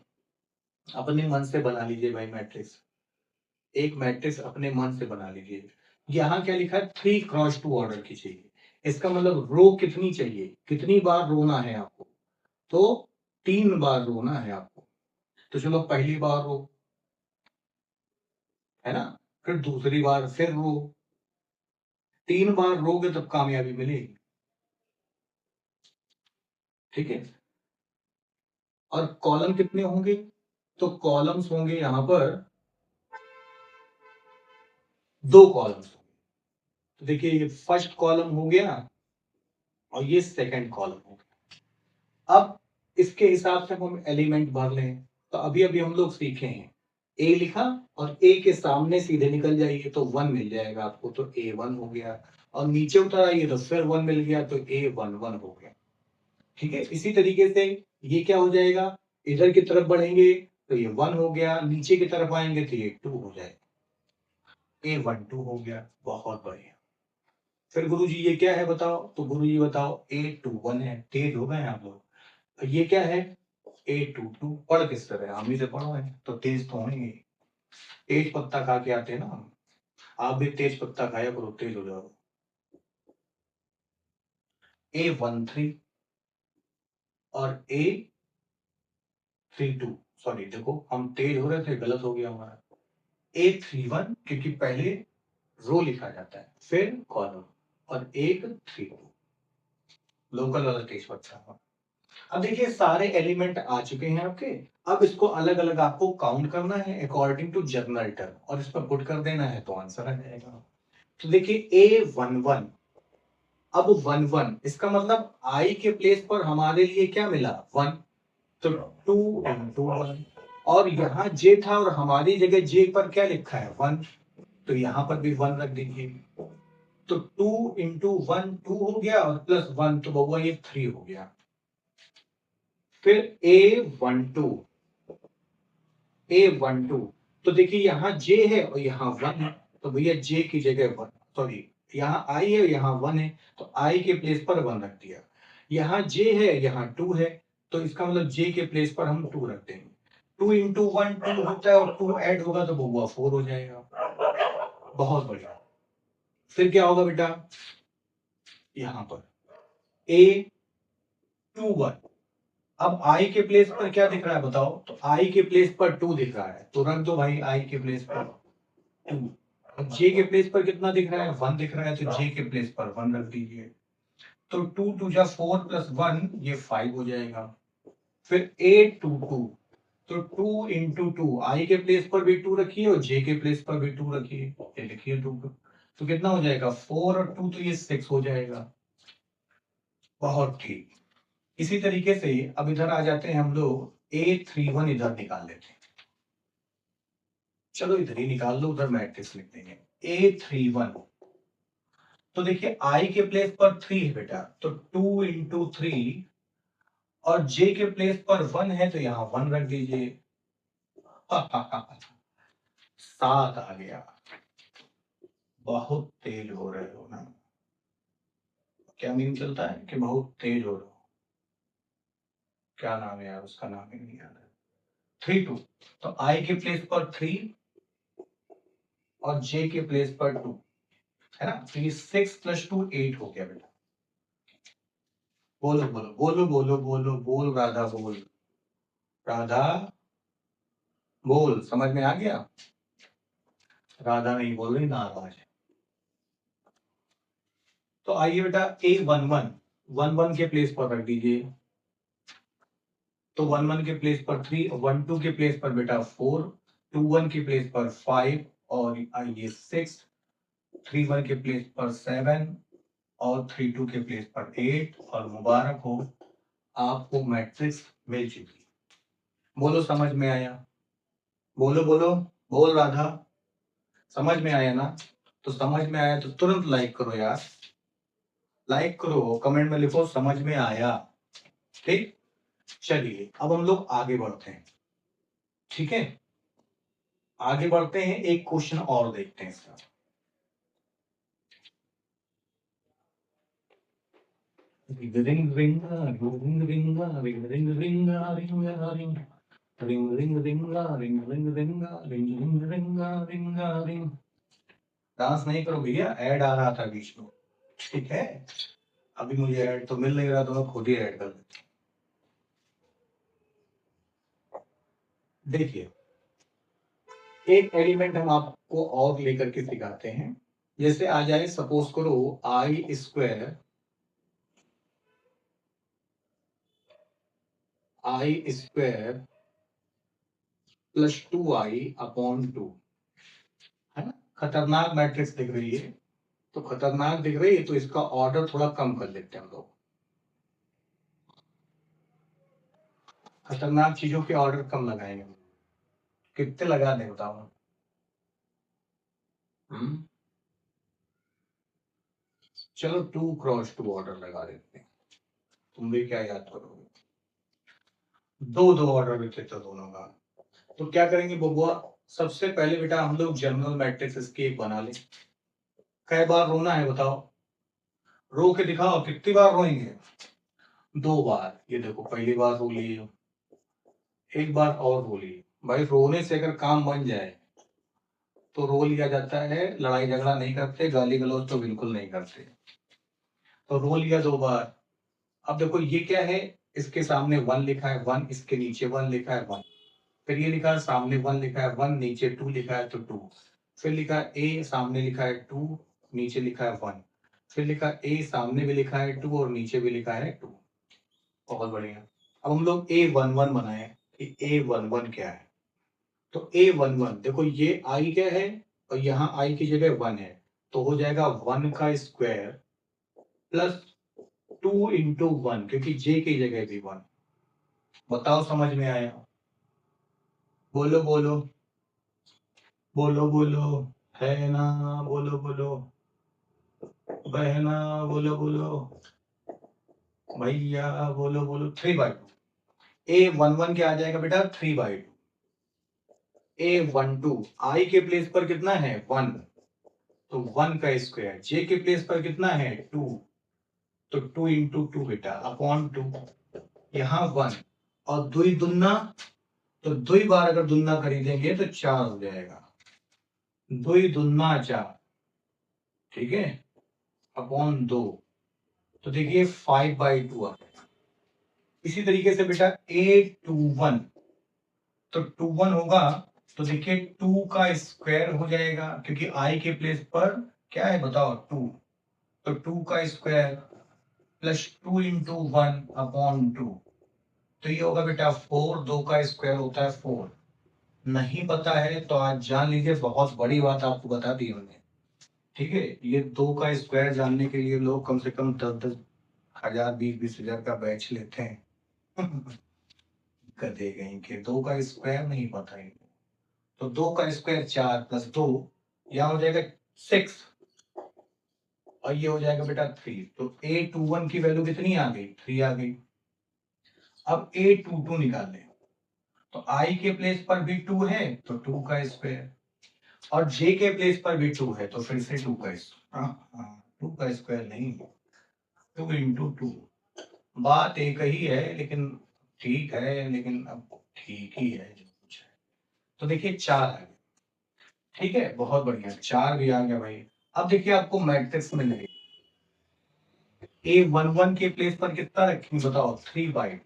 अपने मन से बना लीजिए भाई मैट्रिक्स, एक मैट्रिक्स अपने मन से बना लीजिए। यहाँ क्या लिखा है, 3x2 ऑर्डर की चाहिए। इसका मतलब रो कितनी चाहिए, कितनी बार रोना है आपको, तो 3 बार रोना है आपको। तो चलो पहली बार रो, है ना, फिर दूसरी बार फिर रो, 3 बार रोगे तब कामयाबी मिलेगी। ठीक है, और कॉलम कितने होंगे, तो कॉलम्स होंगे यहां पर 2 कॉलम्स। तो देखिए ये फर्स्ट कॉलम हो गया और ये सेकंड कॉलम हो गया। अब इसके हिसाब से हम एलिमेंट भर लें। तो अभी अभी हम लोग सीखे हैं, ए लिखा और ए के सामने सीधे निकल जाइए तो 1 मिल जाएगा आपको, तो A1 हो गया। और नीचे उतर आइए तो फिर 1 मिल गया, तो A11 हो गया। ठीक है, इसी तरीके से ये क्या हो जाएगा, इधर की तरफ बढ़ेंगे तो ये 1 हो गया, नीचे की तरफ आएंगे तो ये 2 हो जाएगा, A12 हो गया। बहुत बढ़िया। फिर गुरुजी ये क्या है बताओ, तो गुरुजी बताओ A21 है। तेज हो गए आप लोग। तो ये क्या है, A22। पढ़ किस तरह, हम ही से पढ़ो है तो तेज तो होंगे। तेज पत्ता खा के आते हैं ना हम, आप भी तेज पत्ता खाया करो, तेज हो जाओ। A13 और A32, सॉरी देखो हम तेज हो रहे थे, गलत हो गया हमारा। A31 क्योंकि पहले रो लिखा जाता है फिर कॉलम, और 132 लोकल वाला तेज पत्ता। अब देखिए सारे एलिमेंट आ चुके हैं आपके। अब इसको अलग अलग आपको काउंट करना है अकॉर्डिंग टू जनरल टर्म, और इस पर पुट कर देना है तो आंसर आ जाएगा। तो देखिए A11, अब 11 इसका मतलब I के प्लेस पर हमारे लिए क्या मिला, 1, तो 2 into 1। और यहाँ J था और हमारी जगह J पर क्या लिखा है, 1, तो यहाँ पर भी 1 रख दीजिए। तो 2 into 1 2 हो गया और प्लस 1 तो बउआ ये 3 हो गया। फिर A12 तो देखिए यहाँ J है और यहाँ 1 है, तो भैया J की जगह 1, सॉरी यहाँ I है यहाँ 1 है, तो I के प्लेस पर 1 रख दिया। यहाँ J है यहाँ 2 है, तो इसका मतलब J के प्लेस पर हम 2 रख देंगे। 2 into 1 2 होता है और 2 ऐड होगा तो बउआ 4 हो जाएगा। बहुत बढ़िया। फिर क्या होगा बेटा, यहाँ पर A21, अब I के प्लेस पर क्या दिख रहा है बताओ, तो I के प्लेस पर 2 दिख रहा है, तो रख दो भाई I के प्लेस पर 2। J के प्लेस पर कितना दिख रहा है, 1 दिख रहा है, तो J के प्लेस पर 1 रख दीजिए। तो 2 2 जा 4 प्लस 1 ये 5 हो जाएगा। फिर A22, तो 2 into 2 I के प्लेस पर भी 2 रखिए और J के प्लेस पर भी 2 रखिए, ये लिखिए 2। तो कितना हो जाएगा, 4 और 2 तो ये 6 हो जाएगा। बहुत ठीक। इसी तरीके से अब इधर आ जाते हैं हम लोग, A31 इधर निकाल लेते हैं। चलो इधर ही निकाल लो, उधर मैट्रिक्स लिख देंगे A31। तो देखिए I के प्लेस पर 3 है बेटा, तो 2 into 3, और J के प्लेस पर 1 है तो यहाँ 1 रख दीजिए। 7 आ गया। बहुत तेज हो रहे हो ना, क्या मीन चलता है कि बहुत तेज हो रहे हो, क्या नाम है यार उसका, नाम ही नहीं याद है। 32, तो I के प्लेस पर 3 और J के प्लेस पर 2, है ना, तो ये 6 + 2 8 हो गया बेटा। बोलो बोलो बोलो बोलो बोलो बोल राधा बोल, राधा बोल, समझ में आ गया, राधा नहीं बोल रही, नाराज है। तो आइए बेटा A11 11 के प्लेस पर रख दीजिए, तो 11 के प्लेस पर 3, 12 के प्लेस पर बेटा 4, 21 के प्लेस पर 5 और ये 6, 31 के प्लेस पर 7 और 32 के प्लेस पर 8, और मुबारक हो आपको मैट्रिक्स मिल चुकी। बोलो समझ में आया, बोलो बोलो बोल राधा, समझ में आया ना, तो समझ में आया तो तुरंत लाइक करो यार, लाइक करो, कमेंट में लिखो समझ में आया। ठीक, चलिए अब हम लोग आगे बढ़ते हैं। ठीक है, आगे बढ़ते हैं, एक क्वेश्चन और देखते हैं इसका। Ring ring ring ring ring ring ring ring ring ring ring. Ring ring रिंगा रिंग रिंग रिंगा रिंग रिंग रिंगा रिंगा रिंग। डांस नहीं करो भैया, ऐड आ रहा था बीच में। ठीक है, अभी मुझे ऐड तो मिल नहीं रहा, तो मैं खुद ही ऐड कर देता हूं। देखिए, एक एलिमेंट हम आपको और लेकर के सिखाते हैं। जैसे आ जाए, सपोज करो आई स्क्वायर प्लस 2i अपॉन 2, है ना। खतरनाक मैट्रिक्स दिख रही है, तो खतरनाक दिख रही है तो इसका ऑर्डर थोड़ा कम कर लेते हैं हम लोग। खतरनाक चीजों के ऑर्डर कम लगाएंगे। कितने लगा दें बताओ। हम्म, चलो 2 क्रॉस 2 ऑर्डर लगा देते हैं। तुम भी क्या याद करोगे, दो दो ऑर्डर में थे तो दोनों का। तो क्या करेंगे बबुआ, सबसे पहले बेटा हम लोग जनरल मैट्रिक्स इसकी एक बना लें। कई बार रोना है बताओ, रो के दिखाओ कितनी बार रोएंगे। 2 बार। ये देखो, पहली बार रो लिए, एक बार और रो लिए। भाई रोने से अगर काम बन जाए तो रो लिया जाता है, लड़ाई झगड़ा नहीं करते, गाली गलौज तो बिल्कुल नहीं करते। तो रो लिया 2 बार। अब देखो ये क्या है, इसके सामने 1 लिखा है 1, इसके नीचे 1 लिखा है 1। फिर ये लिखा है सामने 1 लिखा है 1, नीचे 2 लिखा है तो 2। फिर लिखा है ए, सामने लिखा है 2, नीचे लिखा है 1। फिर लिखा है ए, सामने भी लिखा है 2 और नीचे भी लिखा है 2। बहुत बढ़िया। अब हम लोग A11 बनाए कि A11 क्या है। तो A11 देखो, ये I क्या है और यहाँ I की जगह 1 है, तो हो जाएगा 1 का स्क्वायर प्लस 2 × 1, क्योंकि J की जगह भी 1। बताओ समझ में आया। बोलो बोलो बोलो बोलो, है ना, बोलो बोलो, बहना बोलो बोलो, भैया बोलो बोलो। 3/2। A11 क्या आ जाएगा बेटा, 3/2। A12 I के प्लेस पर कितना है 1, तो 1 का स्क्वायर। J के प्लेस पर कितना है 2, तो 2 × 2 बेटा अपॉन 2। यहाँ 1 और 2 दुन्ना, तो 2 बार अगर दुन्ना खरीदेंगे तो 4 हो जाएगा। 2 दुन्ना 4, ठीक है, अपॉन 2। तो देखिए 5/2 आ गया। इसी तरीके से बेटा A21, तो 21 होगा, तो देखिए 2 का स्क्वायर हो जाएगा, क्योंकि I के प्लेस पर क्या है बताओ 2, तो 2 का स्क्वायर प्लस 2 × 1 अपॉन 2। तो ये होगा बेटा 4, 2 का स्क्वायर होता है 4। नहीं पता है तो आज जान लीजिए, बहुत बड़ी बात आपको बता दी हमने। ठीक है, ये 2 का स्क्वायर जानने के लिए लोग कम से कम 10-10 हजार, 20-20 हजार का बैच लेते हैं। गधे कहीं के, 2 का स्क्वायर नहीं पता है। तो 2 का स्क्वायर 4 प्लस 2, यहाँ हो जाएगा 6, और ये हो जाएगा बेटा 3। तो A21 की वैल्यू कितनी आ गई, 3 आ गई। अब A22 निकाल लें, तो I के प्लेस पर भी 2 है तो 2 का स्क्वायर, और J के प्लेस पर भी 2 है तो फिर से 2 का स्क्वायर। 2 का स्क्वायर नहीं, 2 × 2। बात एक ही है, लेकिन ठीक है, लेकिन अब ठीक ही है जो कुछ है। तो देखिए 4 आ गया। ठीक है, बहुत बढ़िया, 4 भी आ गया भाई। अब देखिए आपको मैट्रिक्स मिल गई। A11 के प्लेस पर कितना रखेंगे बताओ, 3/2।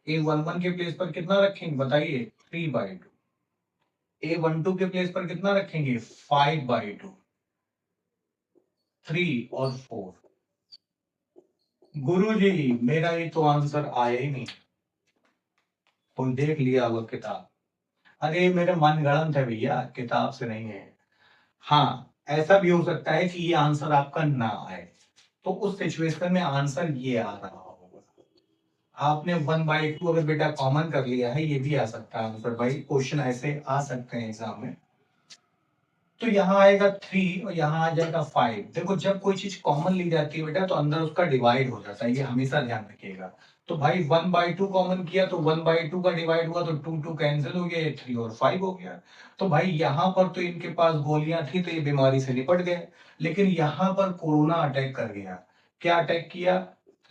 A11 के प्लेस पर कितना रखेंगे बताइए, 3/2। A12 के प्लेस पर कितना रखेंगे, 5/2। 3 और 4। गुरुजी मेरा ये तो आंसर आया ही नहीं। तुम देख लिया वो किताब। अरे मेरा मन गढ़ंत है भैया, किताब से नहीं है। हाँ, ऐसा भी हो सकता है कि ये आंसर आपका ना आए, तो उस सिचुएशन में आंसर ये आ रहा होगा। आपने 1/2 अगर बेटा कॉमन कर लिया है, ये भी आ सकता है आंसर भाई, क्वेश्चन ऐसे आ सकते हैं एग्जाम में। तो यहाँ आएगा 3 और यहाँ आ जाएगा 5। देखो जब कोई चीज कॉमन ली जाती है बेटा, तो अंदर उसका डिवाइड हो जाता है, ये हमेशा ध्यान रखिएगा। तो भाई 1/2 कॉमन किया तो 1/2 का डिवाइड हुआ तो 2 कैंसिल हो गया, ये 3 और 5 हो गया। तो भाई यहाँ पर तो इनके पास गोलियां थी तो ये बीमारी से निपट गए, लेकिन यहाँ पर कोरोना अटैक कर गया। क्या अटैक किया,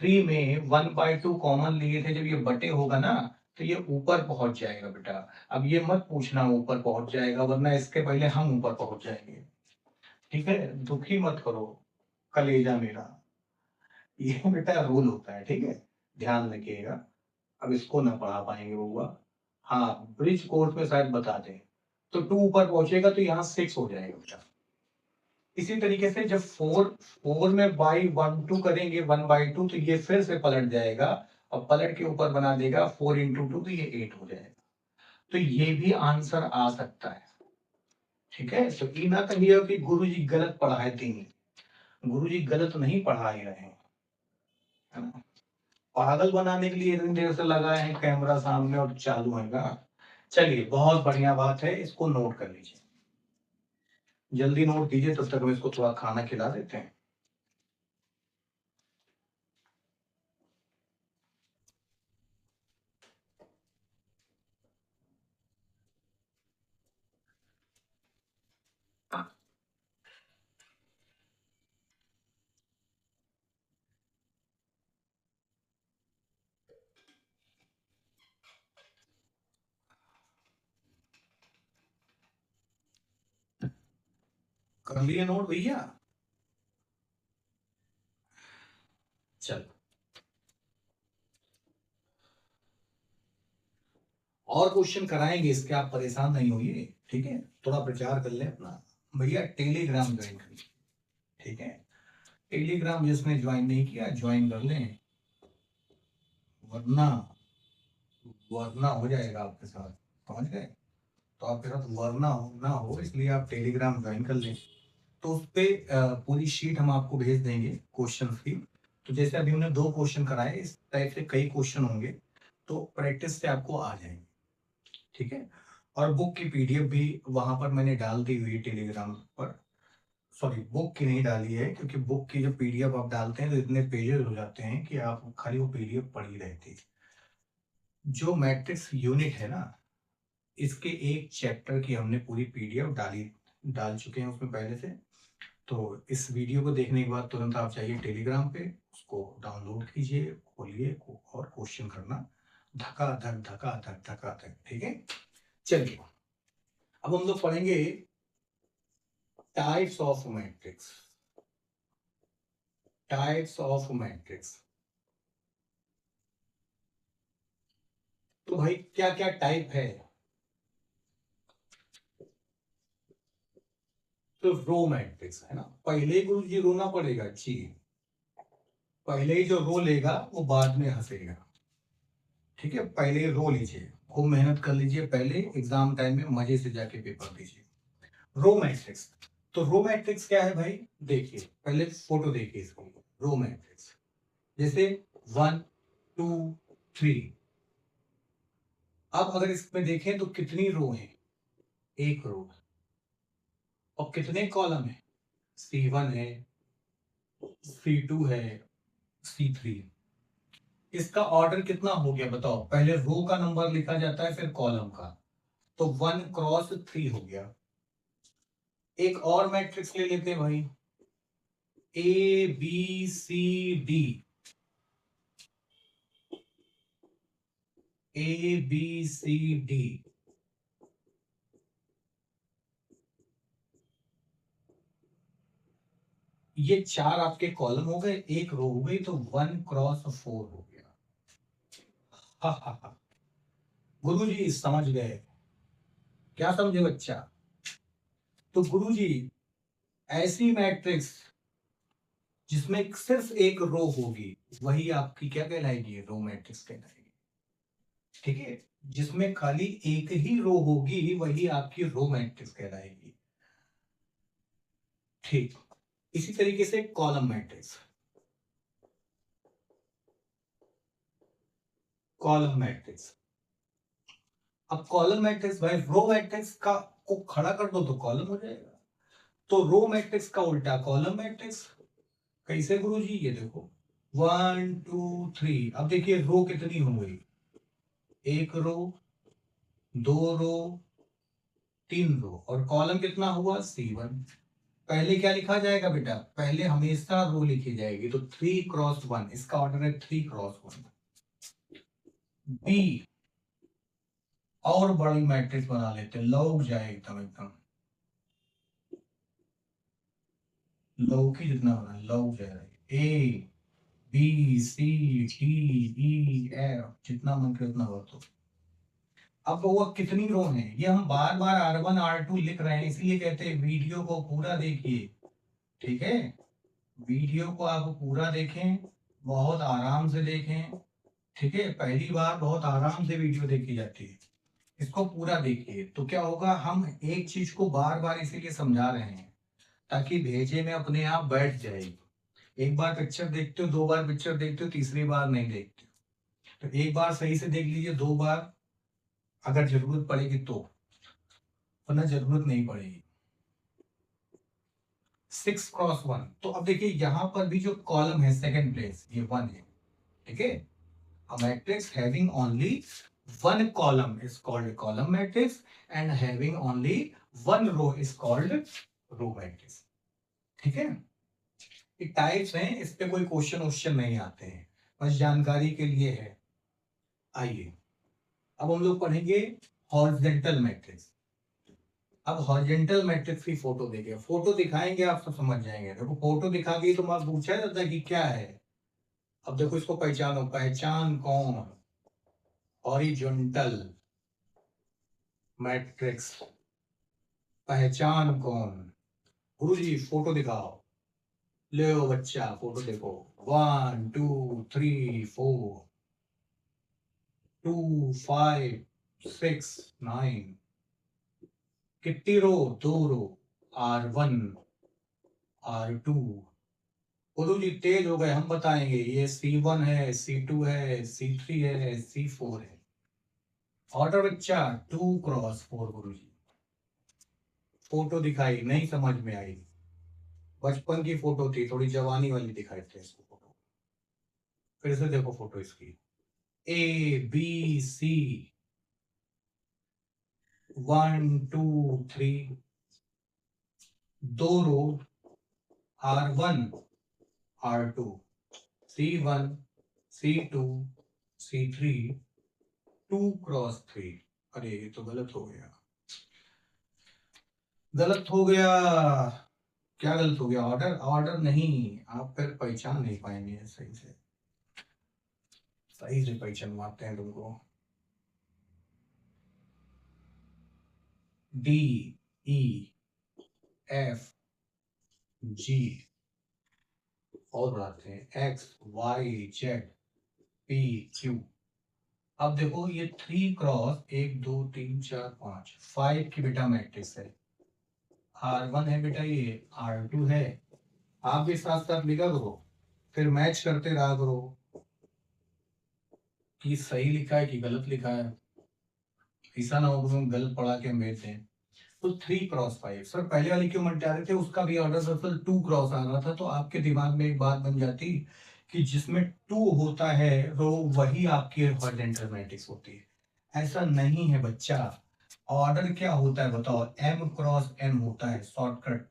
3 में 1/2 कॉमन लिए थे, जब ये बटे होगा ना तो ये ऊपर पहुंच जाएगा बेटा। अब ये मत पूछना ऊपर पहुंच जाएगा, वरना इसके पहले हम ऊपर पहुंच जाएंगे। ठीक है, दुखी मत करो कलेजा मेरा, ये बेटा रूल होता है, ठीक है, ध्यान रखिएगा। अब इसको ना पढ़ा पाएंगे बउआ। हाँ, ब्रिज कोर्स में शायद बता दें, तो 2 ऊपर पहुंचेगा तो यहाँ 6 हो जाएगा बेटा। इसी तरीके से जब 4 में बाई 1/2 करेंगे 1/2, तो ये फिर से पलट जाएगा और पलट के ऊपर बना देगा 4 × 2, तो ये 8 हो जाएगा। तो ये भी आंसर आ सकता है। ठीक है, तो ये ना कहिए कि गुरुजी गलत पढ़ाए थे, गुरुजी गलत नहीं पढ़ा ही रहे हैं, है ना। पागल बनाने के लिए इतनी देर से लगाए हैं कैमरा सामने और चालू है ना। चलिए, बहुत बढ़िया बात है, इसको नोट कर लीजिए, जल्दी नोट कीजिए, तब तक हम इसको थोड़ा खाना खिला देते हैं। कर लिए नोट भैया? चलो, और क्वेश्चन कराएंगे इसके, आप परेशान नहीं होइए, ठीक है। थोड़ा प्रचार कर लें अपना, भैया टेलीग्राम ज्वाइन करिए, ठीक है। टेलीग्राम जिसने ज्वाइन नहीं किया ज्वाइन कर लें, वरना वरना हो जाएगा आपके साथ, समझ गए। तो आपके साथ वरना हो ना हो, इसलिए आप टेलीग्राम ज्वाइन कर लें। तो उस पे पूरी शीट हम आपको भेज देंगे क्वेश्चन की। तो जैसे अभी हमने 2 क्वेश्चन कराए, इस टाइप से कई क्वेश्चन होंगे, तो प्रैक्टिस से आपको आ जाएंगे, ठीक है। और बुक की पीडीएफ भी वहां पर मैंने डाल दी हुई है टेलीग्राम पर। सॉरी, बुक की नहीं डाली है, क्योंकि बुक की जो पीडीएफ आप डालते हैं तो इतने पेजेस हो जाते हैं कि आप खाली वो पीडीएफ पढ़ी रहती है। जो मैट्रिक्स यूनिट है ना, इसके एक चैप्टर की हमने पूरी पीडीएफ डाल चुके हैं उसमें पहले से। तो इस वीडियो को देखने के बाद तुरंत आप जाइए टेलीग्राम पे, उसको डाउनलोड कीजिए, खोलिए और क्वेश्चन करना धका धक धका धक, ठीक है। चलिए, अब हम लोग पढ़ेंगे types of matrix. Types of matrix, तो भाई क्या क्या टाइप है? तो रो मैट्रिक्स है ना, पहले गुरु जी रोना पड़ेगा जी, पहले ही जो रो लेगा वो बाद में हंसेगा, ठीक है। पहले रो लीजिए, खूब मेहनत कर लीजिए, पहले एग्जाम टाइम में मजे से जाके पेपर दीजिए। रो मैट्रिक्स, तो रो मैट्रिक्स क्या है भाई? देखिए, पहले फोटो देखिए इसको। रो मैट्रिक्स जैसे 1 2 3, अब अगर इसमें देखें तो कितनी रो है? एक रो। और कितने कॉलम है? C1 है, C2 है, C3। इसका ऑर्डर कितना हो गया बताओ? पहले रो का नंबर लिखा जाता है, फिर कॉलम का, तो 1 × 3 हो गया। एक और मैट्रिक्स ले लेते हैं भाई, ABCD, ABCD, ये 4 आपके कॉलम हो गए, एक रो हो गई, तो 1 × 4 हो गया। हा हा हा, गुरु जी समझ गए? क्या समझे बच्चा? तो गुरु जी, ऐसी मैट्रिक्स जिसमें सिर्फ एक रो होगी, वही आपकी क्या कहलाएगी? रो मैट्रिक्स कहलाएगी, ठीक है। जिसमें खाली एक ही रो होगी, वही आपकी रो मैट्रिक्स कहलाएगी, ठीक। इसी तरीके से कॉलम मैट्रिक्स, कॉलम मैट्रिक्स, अब कॉलम मैट्रिक्स भाई, रो मैट्रिक्स का को खड़ा कर दो तो कॉलम हो जाएगा, तो रो मैट्रिक्स का उल्टा कॉलम मैट्रिक्स। कैसे गुरु जी? ये देखो 1 2 3, अब देखिए रो कितनी हो गई? एक रो, दो रो, तीन रो, और कॉलम कितना हुआ? C1। पहले क्या लिखा जाएगा बेटा, पहले हमेशा रो लिखी जाएगी, तो 3x1, इसका ऑर्डर है 3x1। बी, और बड़ी मैट्रिक्स बना लेते हैं, लौक जाए एकदम एकदम लौकी जितना बना लौक जाए। A B C D E F, जितना मन करे उतना भर दो। अब वो कितनी रो है, ये हम बार बार R1 R2 लिख रहे हैं, इसलिए कहते हैं वीडियो को पूरा देखिए। ठीक है, वीडियो को आप पूरा देखें, बहुत आराम से देखें। ठीक है, पहली बार बहुत आराम से वीडियो देखी जाती है, इसको पूरा देखिए। तो क्या होगा, हम एक चीज को बार बार इसीलिए समझा रहे हैं ताकि भेजे में अपने आप बैठ जाए। एक बार पिक्चर देखते हो, दो बार पिक्चर देखते हो, तीसरी बार नहीं देखते हो। तो एक बार सही से देख लीजिए, दो बार अगर जरूरत पड़ेगी तो, वरना जरूरत नहीं पड़ेगी। 6x1, तो अब देखिए यहाँ पर भी जो कॉलम है सेकंड प्लेस, ये 1 है। ठीक है, a matrix having only one column is called a column matrix and having only one row is called row matrix। ठीक है, ये टाइप्स हैं, इस पे कोई क्वेश्चन नहीं आते हैं, बस जानकारी के लिए है। आइए अब हम लोग पढ़ेंगे हॉरिजॉन्टल मैट्रिक्स। अब हॉरिजॉन्टल मैट्रिक्स की फोटो देखें, फोटो दिखाएंगे आप सब समझ जाएंगे। देखो फोटो दिखा के तो मैं पूछा जाता है कि क्या है। अब देखो इसको पहचानो, पहचान कौन, हॉरिजॉन्टल मैट्रिक्स, पहचान कौन। गुरुजी फोटो दिखाओ, ले बच्चा फोटो देखो। 1 2 3 4 2 5 6 9, कितनी रो, दो रो। R1 R2, गुरुजी तेज हो गए, हम बताएंगे। ये C1 है, C2 है, C3 है, C4 है। ऑर्डर बच्चा 2x4। गुरुजी फोटो दिखाई, नहीं समझ में आई, बचपन की फोटो थी, थोड़ी जवानी वाली दिखाई थे इसको फोटो। फिर से देखो फोटो इसकी, ABC 1 2 3, दो रो, R1 R2, C1 C2 C3, 2x3। अरे ये तो गलत हो गया, गलत हो गया। क्या गलत हो गया, ऑर्डर, ऑर्डर नहीं, आप फिर पहचान नहीं पाएंगे सही से, सही से पहचानवाते हैं तुमको। D E F G, और बढ़ाते हैं X Y Z P Q। अब देखो ये 3x1 2 3 4 5 5 की बेटा मैट्रिक्स है। R1 है बेटा, ये R2 है। आप भी साथ साथ लिखा करो, फिर मैच करते रहा करो कि सही लिखा है कि गलत लिखा है। ऐसा ना हो कि हम गलत पढ़ा के हम भेज दें। तो 3x5 सर, पहले वाले क्यों मल्टा रहे थे, उसका भी ऑर्डर दरअसल 2x आ रहा था, तो आपके दिमाग में एक बात बन जाती कि जिसमें 2 होता है रो, वही आपकी हॉरिजॉन्टल मैट्रिक्स होती है। ऐसा नहीं है बच्चा, ऑर्डर क्या होता है बताओ, M×N होता है, शॉर्टकट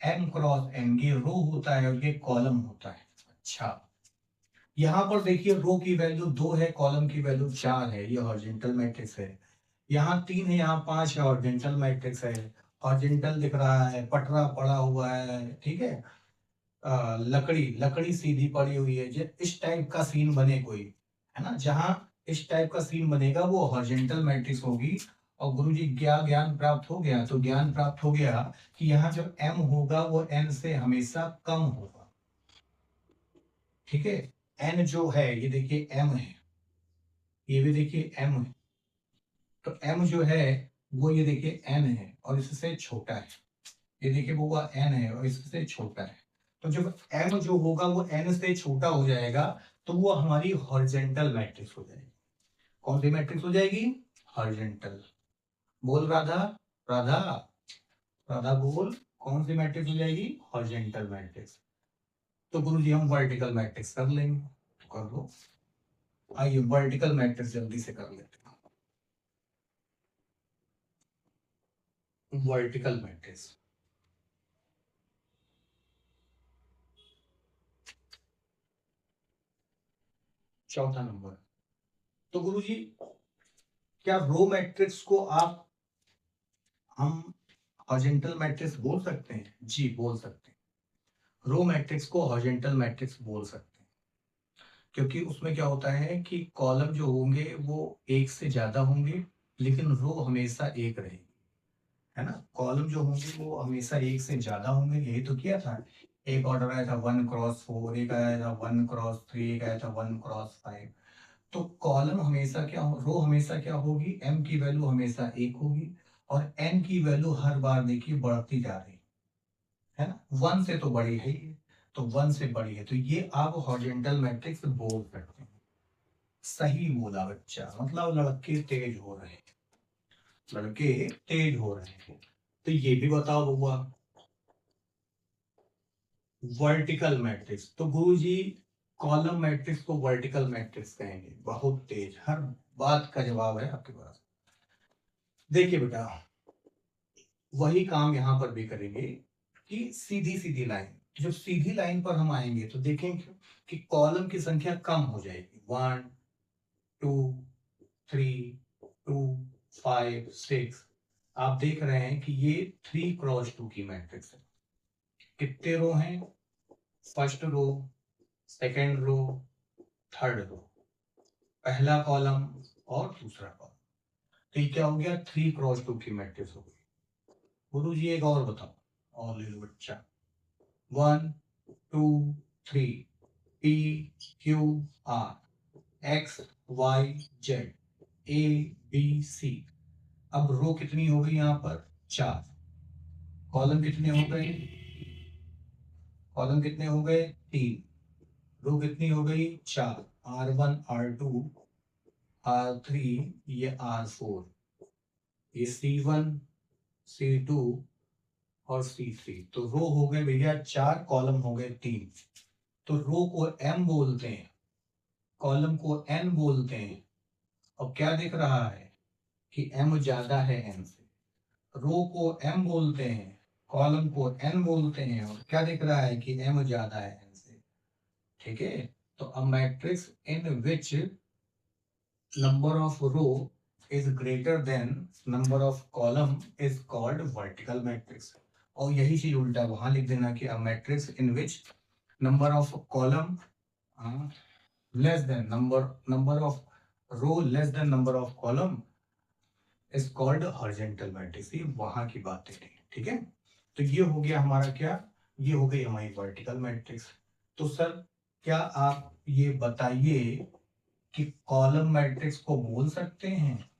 M×N, ये रो होता है और ये कॉलम होता है। अच्छा, यहाँ पर देखिए रो की वैल्यू 2 है, कॉलम की वैल्यू 4 है, ये हॉरिजॉन्टल मैट्रिक्स है। यहाँ 3 है, यहाँ 5 है, हॉरिजॉन्टल मैट्रिक्स है। हॉरिजॉन्टल दिख रहा है, पटरा पड़ा हुआ है। ठीक है, लकड़ी लकड़ी सीधी पड़ी हुई है, जो इस टाइप का सीन बने कोई, है ना, जहाँ इस टाइप का सीन बनेगा वो हॉरिजॉन्टल मैट्रिक्स होगी। और गुरुजी क्या ज्ञान प्राप्त हो गया, तो ज्ञान प्राप्त हो गया कि यहाँ जो M होगा वो N से हमेशा कम होगा। ठीक है, N जो है ये देखिए M है, ये भी देखिए M है, तो M जो है वो ये देखिए N है और इससे छोटा है। ये देखिए वो N है और इससे छोटा है। तो जब M जो होगा वो N से छोटा हो जाएगा, तो वो हमारी हॉरिजॉन्टल मैट्रिक्स हो जाएगी। कौन सी मैट्रिक्स हो जाएगी, हॉरिजॉन्टल। बोल राधा, राधा, राधा बोल, कौन सी मैट्रिक्स हो जाएगी, हॉरिजॉन्टल मैट्रिक्स। तो गुरुजी हम वर्टिकल मैट्रिक्स कर लेंगे, तो कर लो। आइए वर्टिकल मैट्रिक्स जल्दी से कर लेते हैं। वर्टिकल मैट्रिक्स, चौथा नंबर। तो गुरुजी क्या रो मैट्रिक्स को आप हम हॉरिजॉन्टल मैट्रिक्स बोल सकते हैं? जी बोल सकते हैं। रो मैट्रिक्स को हॉरिजॉन्टल मैट्रिक्स बोल सकते हैं क्योंकि उसमें क्या होता है कि कॉलम जो होंगे वो एक से ज्यादा होंगे लेकिन रो हमेशा एक रहेगी, है ना। कॉलम जो होंगे वो हमेशा एक से ज्यादा होंगे, यही तो किया था। एक ऑर्डर आया था 1x4, एक आया था 1x3, एक आया था 1x5। तो कॉलम हमेशा क्या रो हमेशा क्या होगी, m की वैल्यू हमेशा एक होगी और n की वैल्यू हर बार देखिए बढ़ती जा रही है ना, 1 से तो बड़ी है ही, तो 1 से बड़ी है, तो ये आप हॉरिजॉन्टल मैट्रिक्स बोल सकते हैं। सही बोला बच्चा, मतलब लड़के तेज हो रहे हैं, लड़के तेज हो रहे हैं। तो ये भी बताओ बउआ, वर्टिकल मैट्रिक्स। तो गुरुजी कॉलम मैट्रिक्स को वर्टिकल मैट्रिक्स कहेंगे। बहुत तेज, हर बात का जवाब है आपके पास। देखिए बेटा, वही काम यहां पर भी करेंगे कि सीधी सीधी लाइन, जब सीधी लाइन पर हम आएंगे तो देखेंगे कि कॉलम की संख्या कम हो जाएगी। 1 2 3 2 5 6। आप देख रहे हैं कि ये 3x2 की मैट्रिक्स है। कितने रो हैं? First row, second row, third row, पहला कॉलम और दूसरा कॉलम। तो ये क्या हो गया? 3x2 की मैट्रिक्स हो गई। गुरु जी एक और बताओ, और ले लो बच्चा। 1 2 3 P Q R X Y Z A B C। अब रो कितनी हो गई यहाँ पर? 4। कॉलम कितने हो गए? कॉलम कितने हो गए? 3। रो कितनी हो गई? 4। R1 R2 R3, ये R4, ये C1 C2 और C3। तो रो हो गए भैया 4, कॉलम हो गए 3। तो रो को M बोलते हैं, कॉलम को N बोलते हैं। अब क्या दिख रहा है कि M ज्यादा है N से। रो को M बोलते हैं, कॉलम को N बोलते हैं, और क्या दिख रहा है कि M ज्यादा है N से। ठीक है। तो a matrix in which number of row is greater than number of column is called vertical matrix। और यही चीज उल्टा वहां लिख देना कि a matrix in which number of column less than number of row less than number of column is called horizontal matrix। ये वहां की बातें थी, ठीक है। तो ये हो गया हमारा क्या, ये हो गई हमारी वर्टिकल मैट्रिक्स। तो सर क्या आप ये बताइए कि कॉलम मैट्रिक्स को बोल सकते हैं?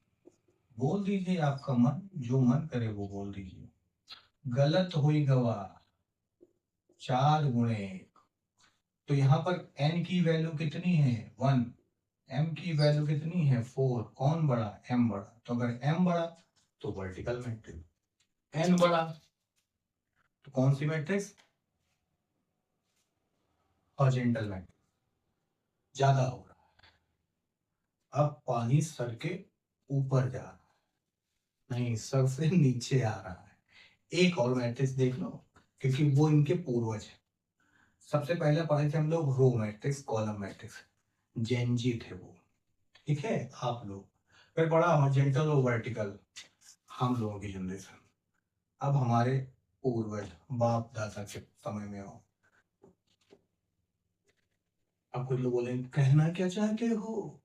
बोल दीजिए, आपका मन जो मन करे वो बोल दीजिए। गलत हुई गवाह, 4 गुणे 1। तो यहाँ पर n की वैल्यू कितनी है? 1। m की वैल्यू कितनी है? 4। कौन बड़ा? m बड़ा। तो अगर m बड़ा तो वर्टिकल मैट्रिक्स, n बड़ा तो कौन सी मैट्रिक्स? Horizontal matrix. ज्यादा हो रहा है, अब पानी सर के ऊपर जा रहा है, नहीं सर से नीचे आ रहा है। एक और मैट्रिक्स देख लो क्योंकि वो इनके पूर्वज है। सबसे पहले पढ़े थे हम लोग रो मैट्रिक्स, कॉलम मैट्रिक्स, जेनजी थे वो, ठीक है आप लोग। फिर पढ़ा हॉरिजॉन्टल और वर्टिकल, हम लोगों की जनरेशन। अब हमारे पूर्वज बाप दादा के समय में हो। अब कुछ लोग बोले कहना क्या चाहते हो,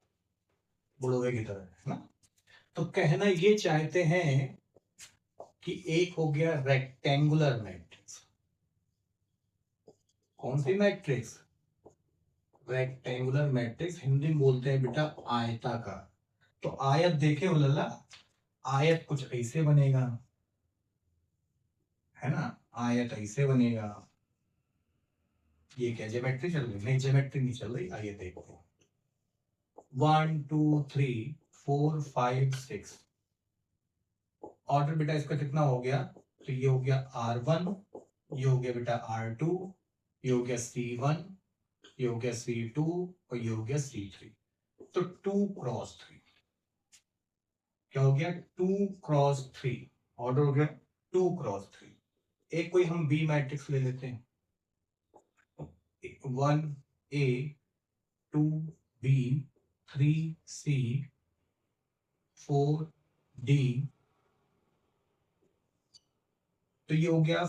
बुढ़ोवे की तरह, है ना। तो कहना ये चाहते हैं कि एक हो गया रेक्टेंगुलर मैट्रिक्स। कौन सी मैट्रिक्स? रेक्टेंगुलर मैट्रिक्स, हिंदी में बोलते हैं बेटा आयताकार। तो आयत देखे हो लला, आयत कुछ ऐसे बनेगा, है ना, आयत ऐसे बनेगा। ये क्या ज्योमेट्री चल रही? नहीं ज्योमेट्री नहीं चल रही, आइए देखते हैं। 1 2 3 4 5 6। ऑर्डर बेटा इसका कितना हो गया? तो ये हो गया R1, ये हो गया बेटा R2, ये हो गया C1, ये हो गया C2 और ये हो गया C3। तो 2x3 क्या हो गया? 2x3 ऑर्डर हो गया 2x3। एक कोई हम बी मैट्रिक्स ले लेते हैं, 1A 2B B, 3C, 4D, तो ये हो गया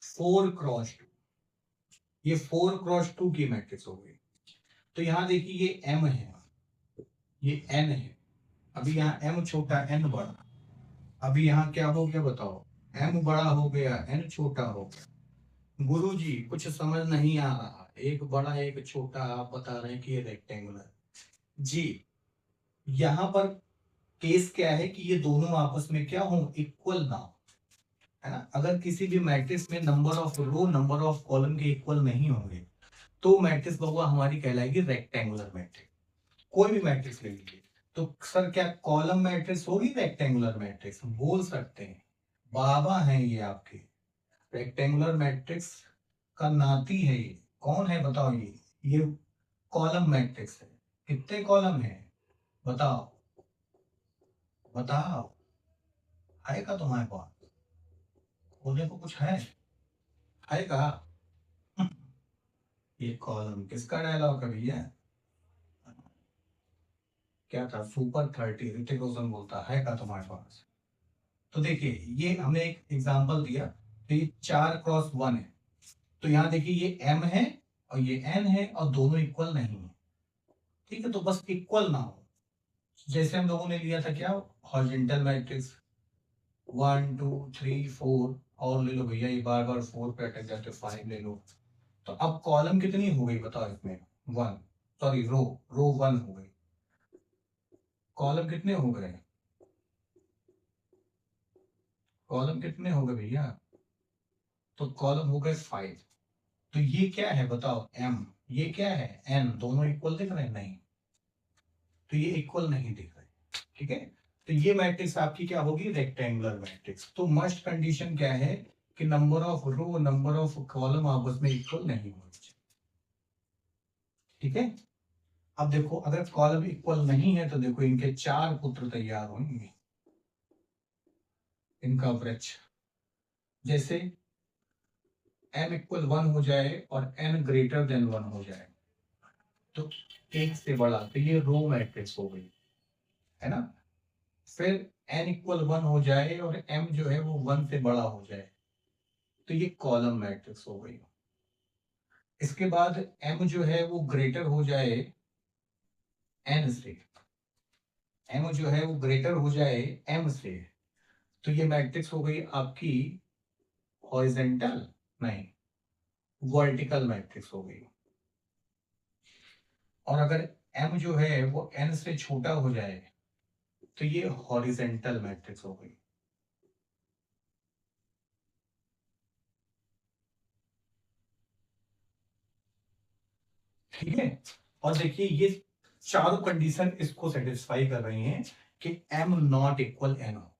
4x2। ये 4x2 की मैट्रिक्स हो गई। तो यहां देखिए ये M है, ये N है। अभी यहाँ M छोटा N बड़ा, अभी यहाँ क्या हो गया बताओ, M बड़ा हो गया N छोटा हो गया। गुरुजी कुछ समझ नहीं आ रहा, एक बड़ा एक छोटा, आप बता रहे हैं कि ये रेक्टेंगुलर। जी, यहाँ पर केस क्या है कि ये दोनों आपस में क्या हो, इक्वल ना हो, है ना। अगर किसी भी मैट्रिक्स में number of row number of column के इक्वल नहीं होंगे तो मैट्रिक्स बबुआ हमारी कहलाएगी रेक्टेंगुलर मैट्रिक्स। कोई भी मैट्रिक्स ले लीजिए, तो सर क्या कॉलम मैट्रिक्स होगी रेक्टेंगुलर मैट्रिक्स, बोल सकते हैं। बाबा हैं ये आपके, रेक्टेंगुलर मैट्रिक्स का नाती है ये। कौन है बताओ, ये कॉलम मैट्रिक्स है। कितने कॉलम है बताओ, बताओ, है का तुम्हारे पास, बोलने को कुछ है का? ये कॉलम किसका डायलॉग है भैया, क्या था, सुपर 30 ऋतिक रोशन बोलता है का तुम्हारे पास? तो देखिए ये हमने एक एग्जांपल दिया, तो ये 4x1 है। तो यहाँ देखिए ये M है और ये N है और दोनों इक्वल नहीं है, ठीक है। तो बस इक्वल ना हो, जैसे हम लोगों ने लिया था क्या, हॉरिजॉन्टल मैट्रिक्स 1 2 3 4, और ले लो भैया, ये बार बार 4 पे अटक जाते, 5 ले लो। तो अब कॉलम कितनी हो गई बताओ इसमें, 1, सॉरी रो 1 हो गई। कॉलम कितने हो गए, कॉलम कितने हो गए भैया, तो कॉलम हो गए 5। तो ये क्या है बताओ, M, ये क्या है N, दोनों इक्वल दिख रहे हैं, नहीं, तो ये इक्वल नहीं दिख रहे, ठीक है। तो ये मैट्रिक्स आपकी क्या होगी, रेक्टेंगुलर मैट्रिक्स। तो मस्ट कंडीशन क्या है कि number of row number of column आपस में इक्वल नहीं होने चाहिए, ठीक है। अब देखो अगर कॉलम इक्वल नहीं है तो देखो इनके 4 पुत्र तैयार होंगे, इनका वृक्ष। जैसे m इक्वल 1 हो जाए और n ग्रेटर देन 1 हो जाए तो एक से बड़ा, तो ये रो मैट्रिक्स हो गई, है ना। फिर n इक्वल 1 हो जाए और m जो है वो 1 से बड़ा हो जाए तो ये कॉलम मैट्रिक्स हो गई। इसके बाद m जो है वो ग्रेटर हो जाए n से, m जो है वो ग्रेटर हो जाए m से, तो ये मैट्रिक्स हो गई आपकी हॉरिजॉन्टल नहीं, वर्टिकल मैट्रिक्स हो गई। और अगर m जो है वो n से छोटा हो जाए तो ये हॉरिजॉन्टल मैट्रिक्स हो गई। ठीक है, और देखिए ये चारों कंडीशन इसको सेटिस्फाई कर रही हैं कि m नॉट इक्वल n हो।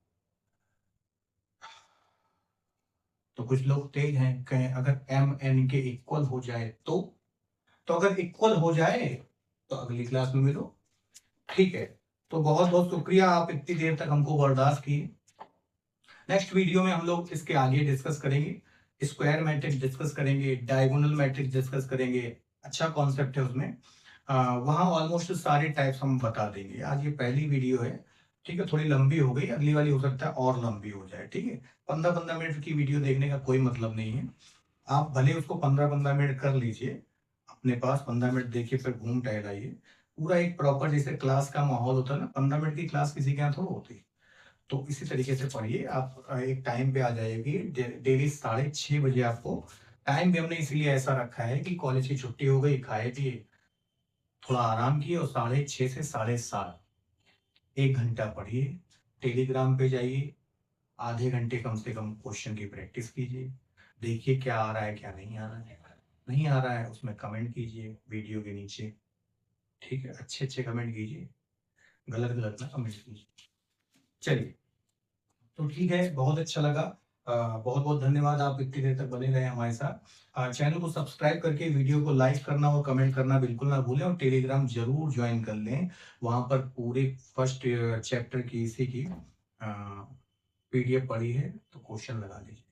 तो कुछ लोग तेज हैं, कहें अगर m n के इक्वल हो जाए तो अगर इक्वल हो जाए तो अगली क्लास में मिलो, ठीक है। तो बहुत बहुत शुक्रिया, आप इतनी देर तक हमको बर्दाश्त किए। नेक्स्ट वीडियो में हम लोग इसके आगे डिस्कस करेंगे, स्क्वायर मैट्रिक्स डिस्कस करेंगे, डायगोनल मैट्रिक्स डिस्कस करेंगे। अच्छा कॉन्सेप्ट है उसमें, वहाँ ऑलमोस्ट सारे टाइप्स हम बता देंगे। आज ये पहली वीडियो है, ठीक है, थोड़ी लंबी हो गई, अगली वाली हो सकता है और लंबी हो जाए, ठीक है। 15-15 मिनट की वीडियो देखने का कोई मतलब नहीं है, आप भले उसको 15-15 मिनट कर लीजिए अपने पास, 15 मिनट देखिए फिर घूम टहल आइए। पूरा एक प्रॉपर जैसे क्लास का माहौल होता है ना, 15 मिनट की क्लास किसी के यहाँ थोड़ा होती, तो इसी तरीके से पढ़िए आप। एक टाइम पे आ जाएगी, डेली 6:30 बजे आपको टाइम भी हमने इसलिए ऐसा रखा है कि कॉलेज की छुट्टी हो गई, खाए पिए, थोड़ा आराम किए, और 6:30 से 7:30 1 घंटा पढ़िए। टेलीग्राम पे जाइए, आधे घंटे कम से कम क्वेश्चन की प्रैक्टिस कीजिए, देखिए क्या आ रहा है क्या नहीं आ रहा है। नहीं आ रहा है उसमें कमेंट कीजिए वीडियो के नीचे, ठीक है, अच्छे अच्छे कमेंट कीजिए, गलत गलत ना कमेंट कीजिए। चलिए, तो ठीक है, बहुत अच्छा लगा। बहुत बहुत धन्यवाद, आप इतनी देर तक बने रहे हमारे साथ। चैनल को सब्सक्राइब करके वीडियो को लाइक करना और कमेंट करना बिल्कुल ना भूलें, और टेलीग्राम जरूर ज्वाइन कर लें। वहां पर पूरे फर्स्ट चैप्टर की इसी की पीडीएफ पड़ी है, तो क्वेश्चन लगा लीजिए।